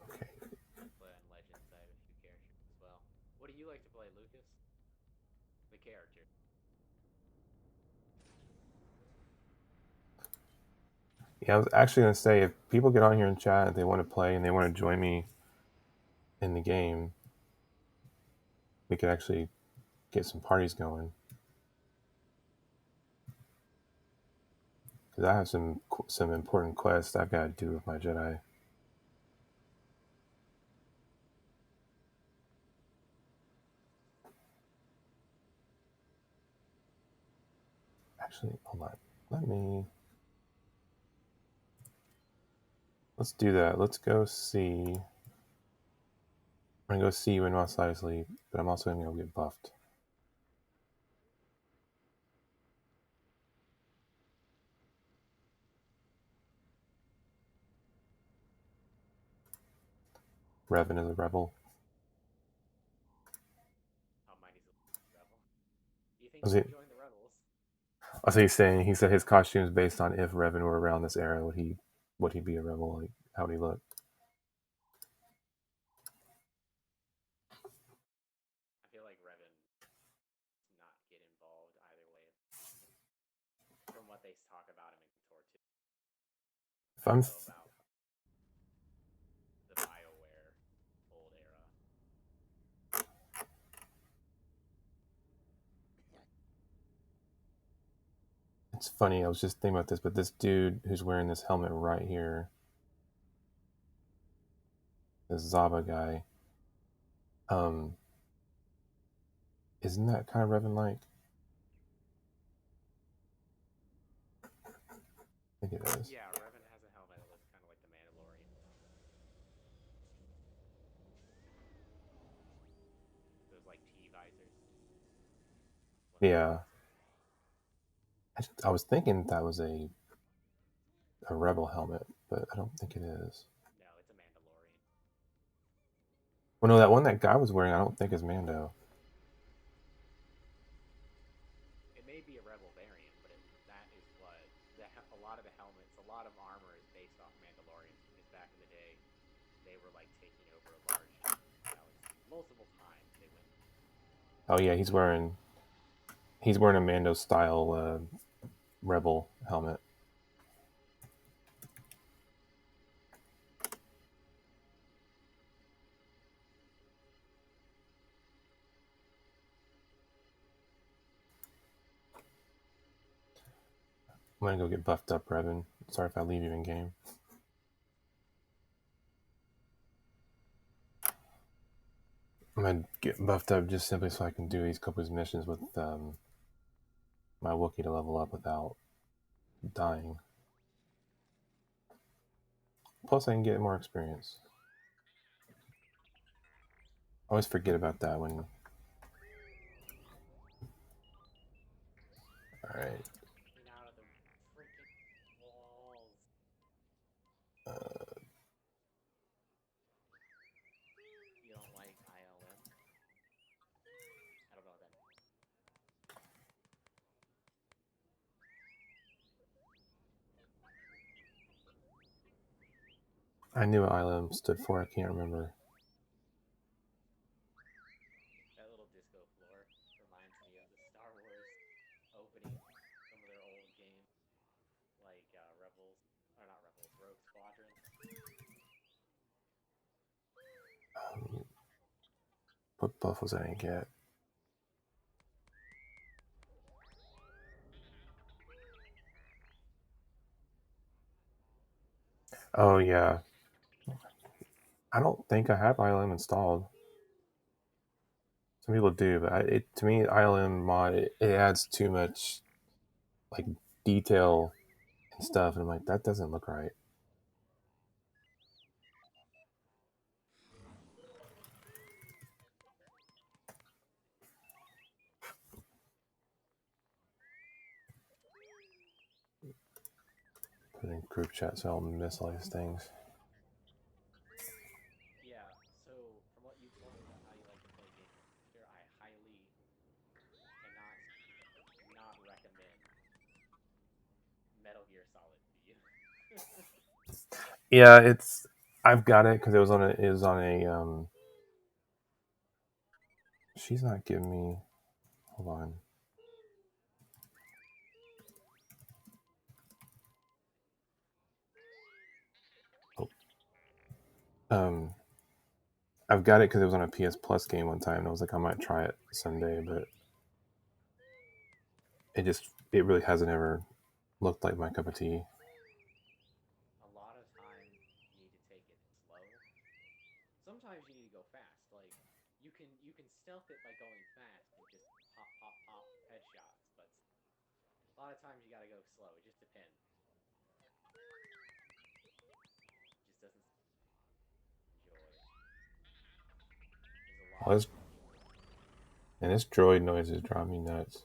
Okay. Play on Legends. I have a few characters as well. What do you like to play, Lucas? The character. Yeah, I was actually gonna say if people get on here and chat, they want to play and they want to join me in the game, we could actually get some parties going. Because I have some important quests I've got to do with my Jedi. Actually, hold on. Let me. Let's do that. Let's go see. I'm gonna go see you in Mos Eisley, but I'm also gonna go get buffed. Revan is a rebel. Oh, mine is a rebel. Do you think Was he he? would join the rebels? I see he's saying he said his costume is based on if Revan were around this era, would he be a rebel? Like how would he look? I feel like Revan does not get involved either way. From what they talk about him in Tor 2. If I'm So about the BioWare old era. It's funny. I was just thinking about this, but this dude who's wearing this helmet right here, this Zaba guy, um, isn't that kind of Revan like? I think it is. Yeah, Revan has a helmet that looks kind of like the Mandalorian. Those like T visors. What that Yeah, is. I was thinking that was a rebel helmet, but I don't think it is. No, it's a Mandalorian. Well, no, that one that guy was wearing, I don't think is Mando. It may be a rebel variant, but that is what a lot of the helmets, a lot of armor is based off Mandalorians because back in the day they were like taking over a large chunk of the galaxy. Multiple times they went. Oh yeah, he's wearing a Mando style rebel helmet. I'm gonna go get buffed up, Revan. Sorry if I leave you in game. I'm gonna get buffed up just simply so I can do these couple of missions with my Wookiee to level up without dying. Plus, I can get more experience. I always forget about that when. All right. Getting out of the freaking walls. Uh, You don't like ILM? I don't know what that means. I knew what ILM stood for. I can't remember. That little disco floor reminds me of the Star Wars opening, some of their old games, like Rebels, or not Rebels, Rogue Squadron. What buff was I gonna get? Oh yeah. I don't think I have ILM installed. Some people do, but to me, ILM mod it adds too much like detail and stuff, and I'm like, that doesn't look right. Put it in group chat so I don't miss all these things. Yeah, so from what you told me about how you like to play games, I highly cannot not recommend solid to you. Yeah, it's I've got it because it was on a she's not giving me hold on. Oh, um I've got it because it was on a PS Plus game one time and I was like I might try it someday, but it really hasn't ever looked like my cup of tea. A lot of times you need to take it slow. Sometimes you need to go fast. Like you can stealth it by going fast and just pop pop pop headshots, but a lot of times you gotta go slow. It just depends. It just doesn't enjoy. There's a lot Well, of this and this droid noises drive me nuts.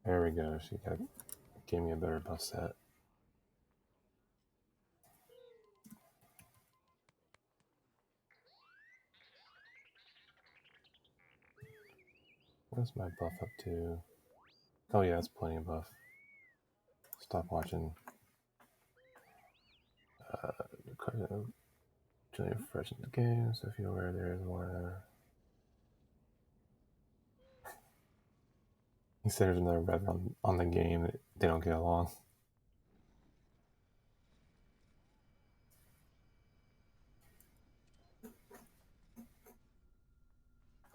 There we go. Gave me a better buff set. What's my buff up to? Oh yeah, that's plenty of buff. Stop watching. Uh, Generally refresh the game, so if you're aware there is one. He said there's another red on the game that they don't get along.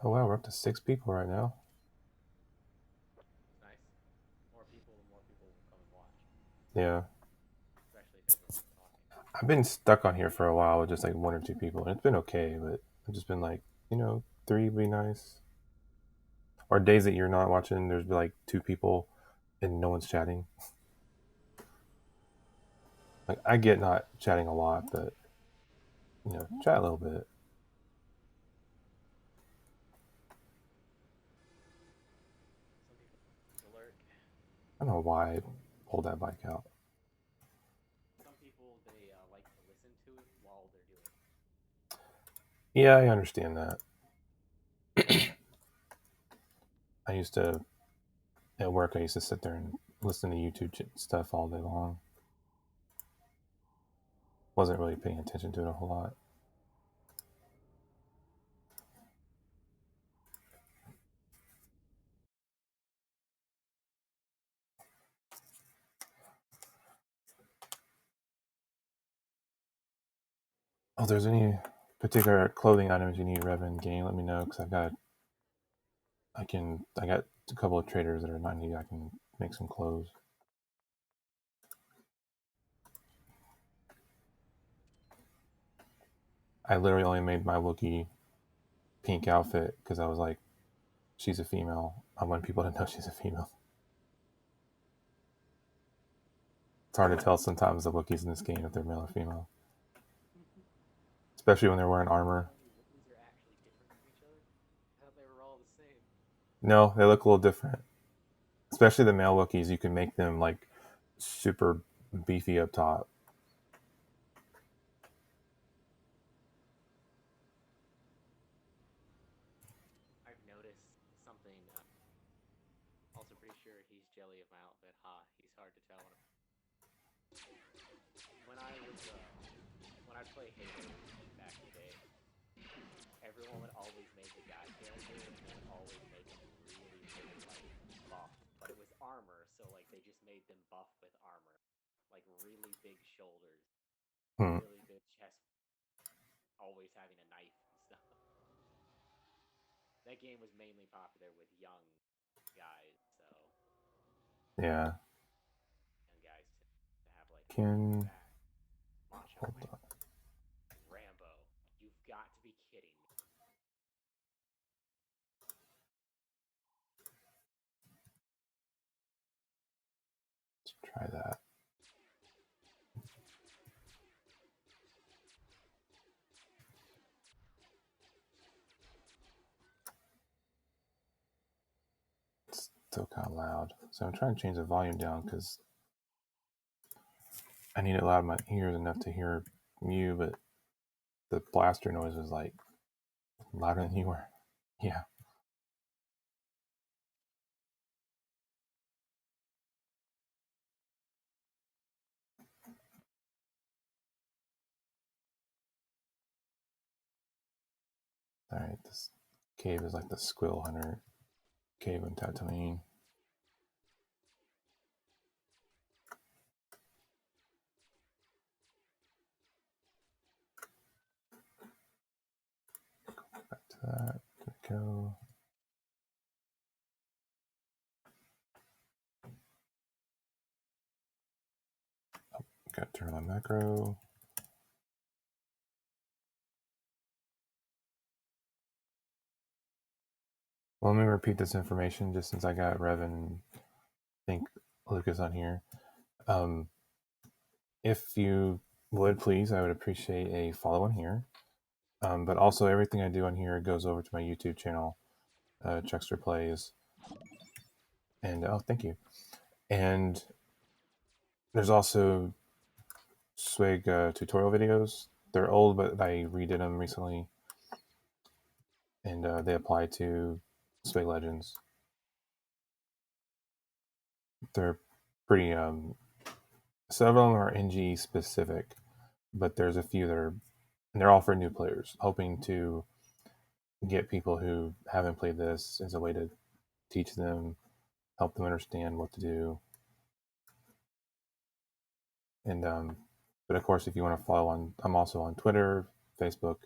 Oh wow, we're up to 6 people right now. it's nice. More people will come and watch, Yeah, especially if everyone's talking. I've been stuck on here for a while with just like 1 or 2 people, and it's been okay. But I've just been like, 3 would be nice. Or days that you're not watching, there's like 2 people, and no one's chatting. Like I get not chatting a lot, but chat a little bit. Some people lurk. I don't know why I pulled that bike out. Some people they like to listen to it while they're doing it. Yeah, I understand that. I used to at work. I used to sit there and listen to YouTube stuff all day long. Wasn't really paying attention to it a whole lot. Oh, if there's any particular clothing items you need, Rev, in game, let me know because I got a couple of traders that are 90. I can make some clothes. I literally only made my Wookiee pink outfit because I was like, she's a female. I want people to know she's a female. It's hard to tell sometimes the Wookiees in this game if they're male or female, especially when they're wearing Did you armor. know the Wookiees are actually different from each other? I thought they were all the same. No, they look a little different. Especially the male Wookiees, you can make them like super beefy up top. I've noticed something. Also, pretty sure he's jelly of my outfit. Ha! He's hard to tell when I was when I'd play Halo back in the day. Everyone would always make a guy character, and they would always make him really, really like buff. But it was armor, so like they just made them buff with armor, like really big shoulders, Hmm. really big chest, always having a knife and stuff. That game was mainly popular with young guys, so Yeah. young guys to have like Can fat macho hold man. on. Rambo, you've got to be kidding me. Let's try that. It's still kind of loud. So I'm trying to change the volume down because I need it loud in my ears enough to hear you, but the blaster noise was like louder than you were. Yeah. All right. This cave is like the Squill Hunter cave in Tatooine. Back to that. There we go. Got to turn on macro. Well, let me repeat this information just since I got Rev and I think Lucas on here. If you would please, I would appreciate a follow on here. But also, everything I do on here goes over to my YouTube channel, Chuckster Plays. And oh, thank you. And there's also SWG tutorial videos. They're old, but I redid them recently, and they apply to SWG Legends. They're pretty. Several of them are NG specific, but there's a few that are, and they're all for new players, hoping to get people who haven't played this as a way to teach them, help them understand what to do. And but of course, if you want to follow on, I'm also on Twitter, Facebook,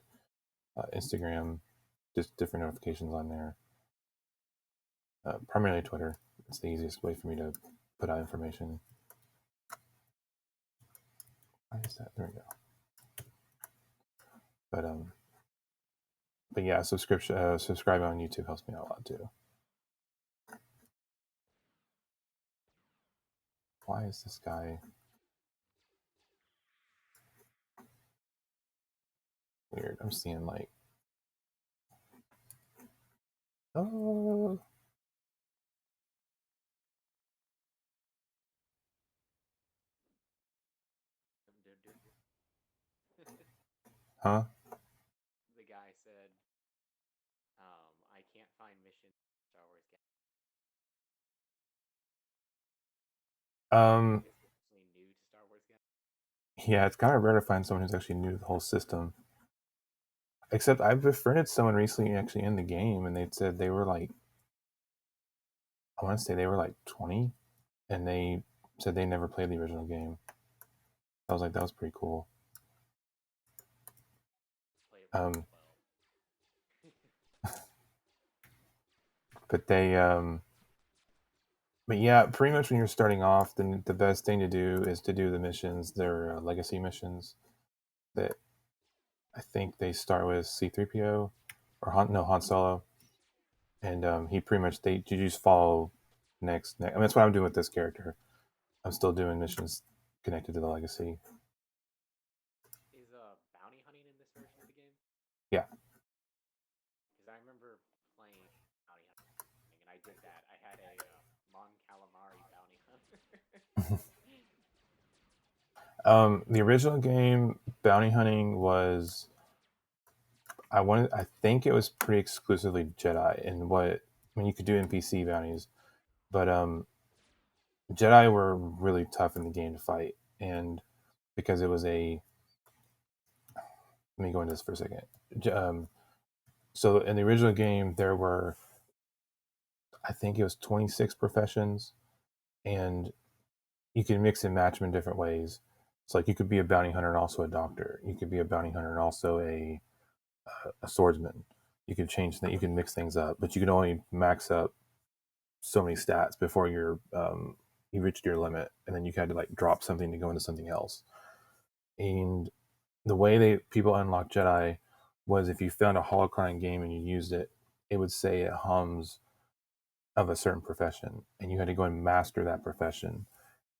Instagram, just different notifications on there. Primarily Twitter. It's the easiest way for me to put out information. Why is that? There we go. But yeah, subscription, subscribing on YouTube helps me out a lot too. Why is this guy weird? I'm seeing like, oh, huh? The guy said, I can't find missions in Star Wars Galaxies. I Um, guess they're actually new to Star Wars Galaxies. yeah, it's kind of rare to find someone who's actually new to the whole system. Except I've befriended someone recently actually in the game, and they said they were like, I want to say they were like 20, and they said they never played the original game. I was like, that was pretty cool. Just play it for like Um, 12. but they, but yeah, pretty much when you're starting off, then the best thing to do is to do the missions. They're legacy missions that I think they start with C3PO or Han Solo, and he pretty much you just follow next. I mean, that's what I'm doing with this character. I'm still doing missions connected to the legacy. Is bounty hunting in this version of the game? Yeah. Because I remember playing bounty hunting, and I did that. I had a Mon Calamari bounty hunter. The original game bounty hunting was I think it was pretty exclusively Jedi, and what I mean you could do NPC bounties, but Jedi were really tough in the game to fight, and because it was a let me go into this for a second. So in the original game, there were I think it was 26 professions, and you could mix and match them in different ways. It's like you could be a bounty hunter and also a doctor. You could be a bounty hunter and also a swordsman. You could change that. You can mix things up, but you could only max up so many stats before you reached your limit, and then you had to like drop something to go into something else. And the way people unlock Jedi was if you found a holocron game and you used it, it would say it hums of a certain profession, and you had to go and master that profession,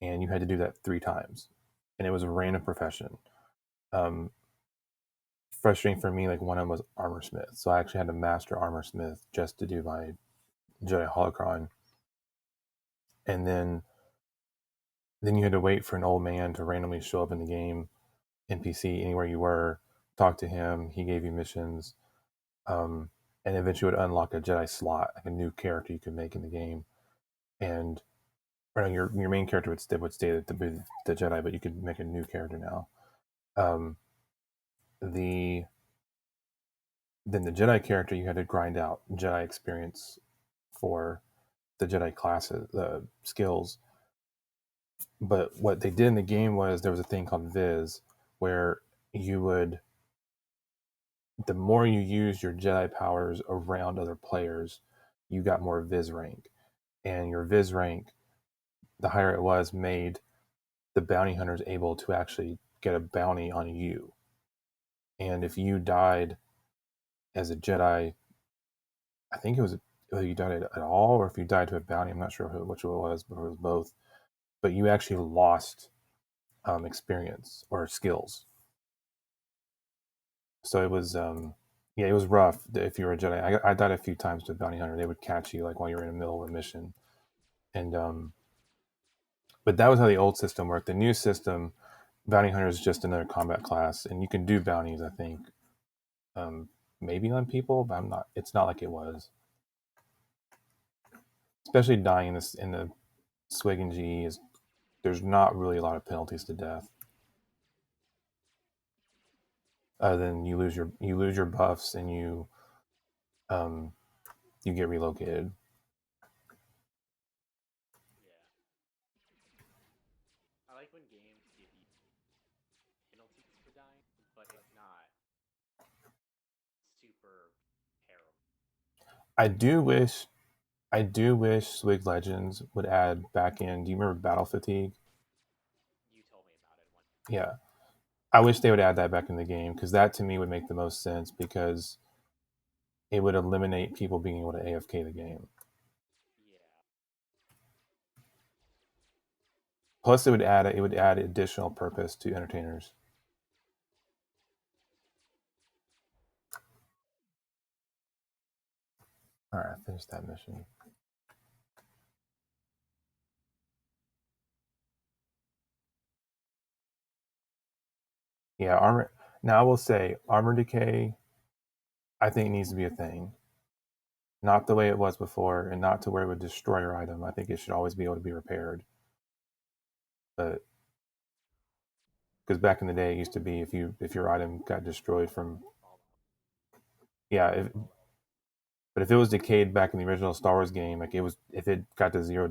and you had to do that 3 times, and it was a random profession. Um, Frustrating for me, like one of them was armor smith, so I actually had to master armor smith just to do my Jedi holocron, and then you had to wait for an old man to randomly show up in the game, NPC anywhere you were, talk to him. He gave you missions. and eventually would unlock a Jedi slot, like a new character you could make in the game. And or your main character would stay the Jedi, but you could make a new character now. Um, the then the Jedi character you had to grind out Jedi experience for the Jedi classes, the skills. But what they did in the game was there was a thing called Viz, where you would the more you use your Jedi powers around other players, you got more Viz rank, and your Viz rank, the higher it was, made the bounty hunters able to actually get a bounty on you. And if you died as a Jedi, I think it was whether you died at all or if you died to a bounty. I'm not sure which it was, but it was both. But you actually lost experience or skills. So it was, yeah, it was rough if you were a Jedi. I died a few times to a bounty hunter. They would catch you like while you were in the middle of a mission, and but that was how the old system worked. The new system, bounty hunter is just another combat class, and you can do bounties. I think um, maybe on people, but I'm not. It's not like it was. Especially dying in the SWG is there's not really a lot of penalties to death. Other than you lose your buffs and um, you get relocated. Yeah. I like when games give you penalties for dying, but it's not super terrible. I do wish I do wish Swig Legends would add back in. Do you remember Battle Fatigue? You told me about it one. Yeah, I wish they would add that back in the game because that to me would make the most sense because it would eliminate people being able to AFK the game. Yeah. Plus, it would add additional purpose to entertainers. All right, finish that mission. Yeah, armor. Now I will say armor decay. I think needs to be a thing. Not the way it was before, and not to where it would destroy your item. I think it should always be able to be repaired. But because back in the day, it used to be if your item got destroyed from yeah, but if it was decayed back in the original Star Wars game, like it was if it got to zero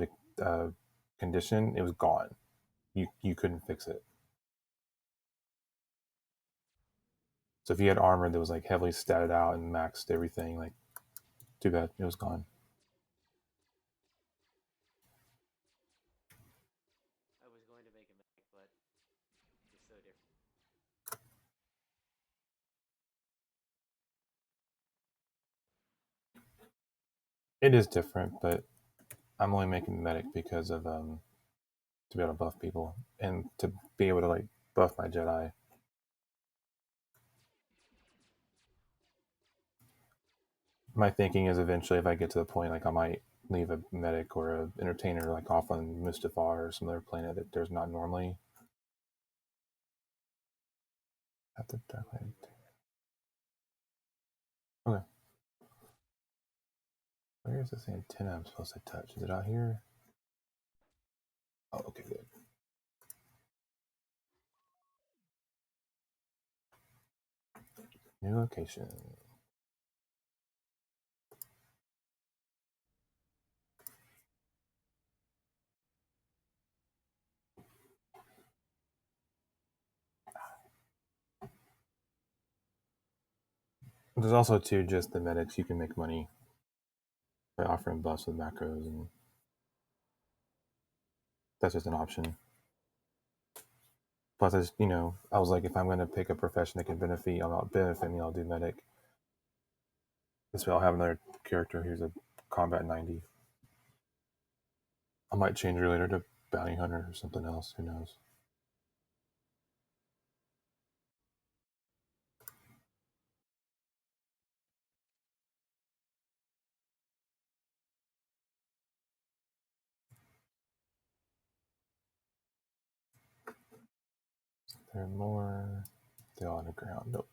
condition, it was gone. You couldn't fix it. So if you had armor that was like heavily statted out and maxed everything, like too bad, it was gone. I was going to make a mimic, but it's so different. It is different, but I'm only making the medic because of to be able to buff people and to be able to like buff my Jedi. My thinking is eventually if I get to the point like I might leave a medic or a entertainer like off on Mustafar or some other planet that there's not normally at the dark We'll planet. see where Okay. Where is this antenna I'm supposed to touch? Is it out here? Oh, okay, good. New location. There's also too just the medics. You can make money by offering buffs with macros, and that's just an option. Plus, I was like, if I'm going to pick a profession that can benefit me, I'll do medic. This way, I'll have another character who's a combat 90. I might change her later to bounty hunter or something else. Who knows? There are more. They're all underground. Nope.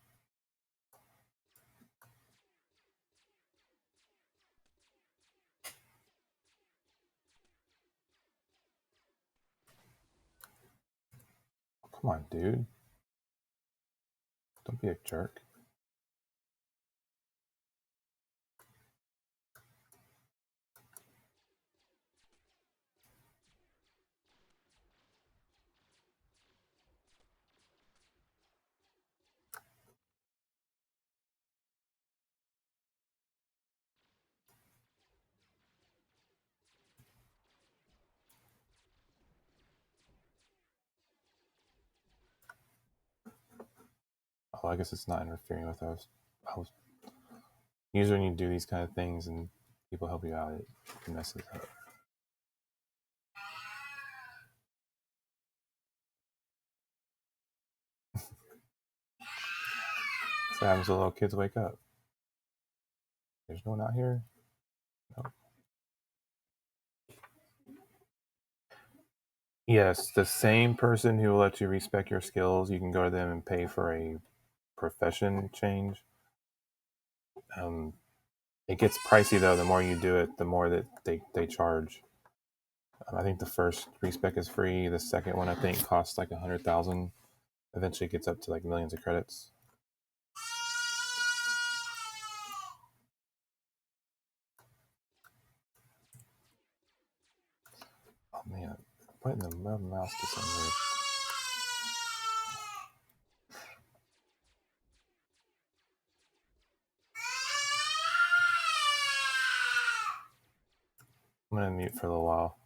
Come on, dude. Don't be a jerk. Oh, I guess it's not interfering with us. I was usually when you do these kind of things and people help you out, it messes up. So happens when little kids wake up. There's no one out here. No. Yes, the same person who will let you respec your skills, you can go to them and pay for a profession change. Um, it gets pricey though. The more you do it, the more that they charge. I think the first respec is free. The second one I think costs like 100,000. Eventually, it gets up to like millions of credits. Oh man, putting the mouse to some weird. I'm gonna mute for a little while.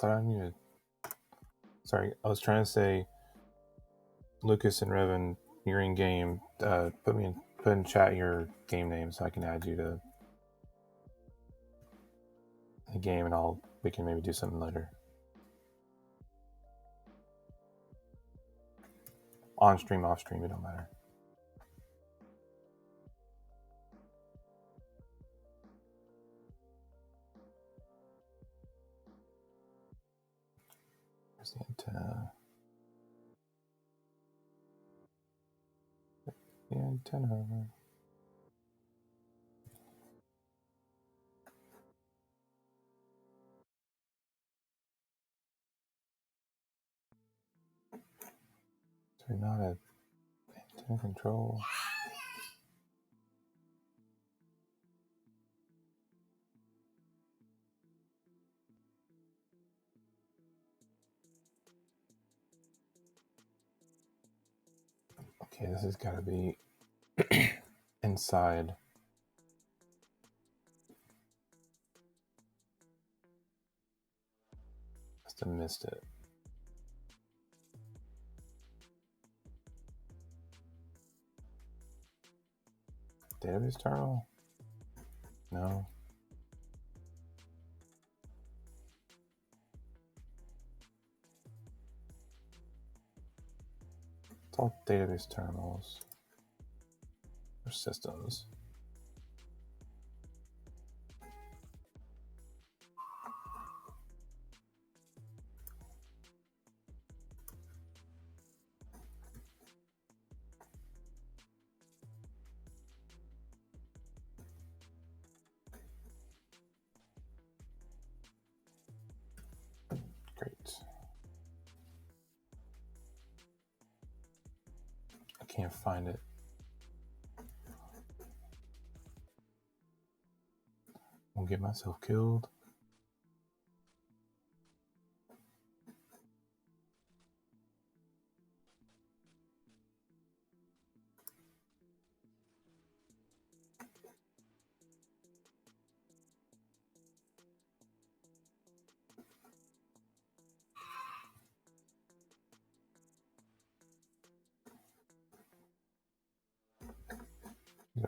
thought I muted. Sorry, I was trying to say, Lucas and Revan, you're in game. Put in chat your game name so I can add you to the game, and we can maybe do something later. On stream, off stream, it don't matter. Where's the antenna? The antenna. Is there not a antenna control? Okay, this has got to be inside. Must have missed it. Database terminal? No. It's all database terminals or systems. Great. I can't find it. Won't get myself killed.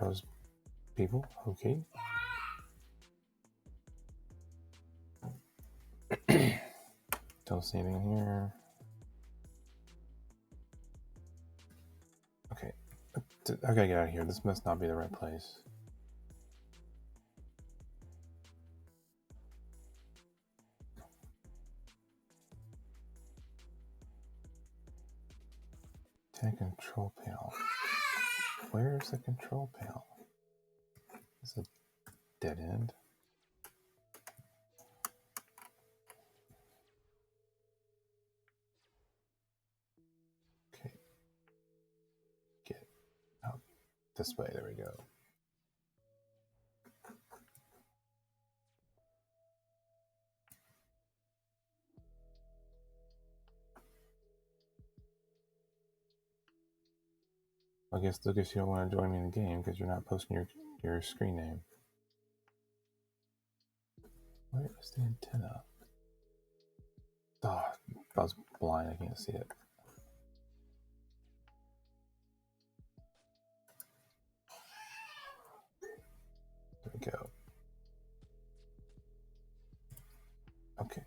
Those people, okay. Don't see anything here. Okay, I gotta get out of here. This must not be the right place. Tank control panel. Where's the control panel? Is it dead end? Okay. Get out this way. There we go. I guess Lucas, you don't want to join me in the game because you're not posting your screen name. Where is the antenna? Oh, I was blind. I can't see it. There we go. Okay.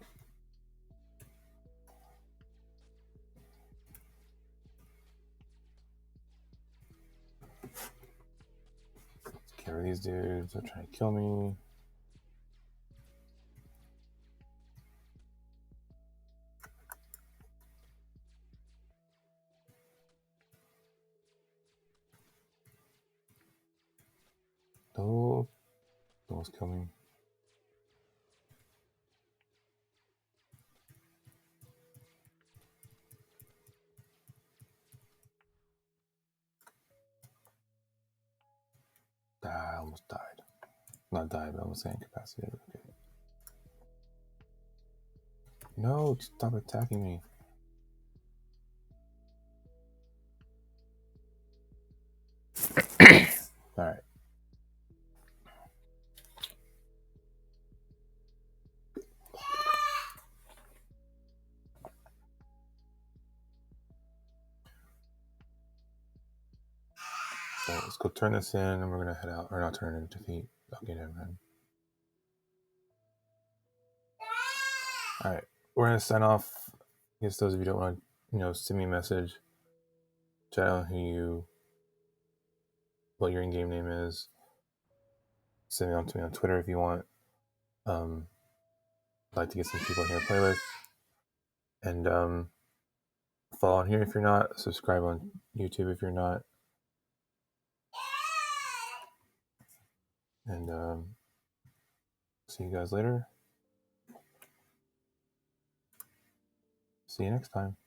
Let's get rid of these dudes. They're trying to kill me. Oh, someone's coming. I almost died. Not died, but almost incapacitated. Okay. No, stop attacking me. All right. right, let's go turn this in, and we're gonna head out, or not turn it in, defeat. Okay, never mind. All right, we're gonna sign off. I guess those of you don't want to, send me a message, chat on what your in-game name is. Send it on to me on Twitter if you want. I'd like to get some people here to play with, and follow on here if you're not. Subscribe on YouTube if you're not, and see you guys later. See you next time.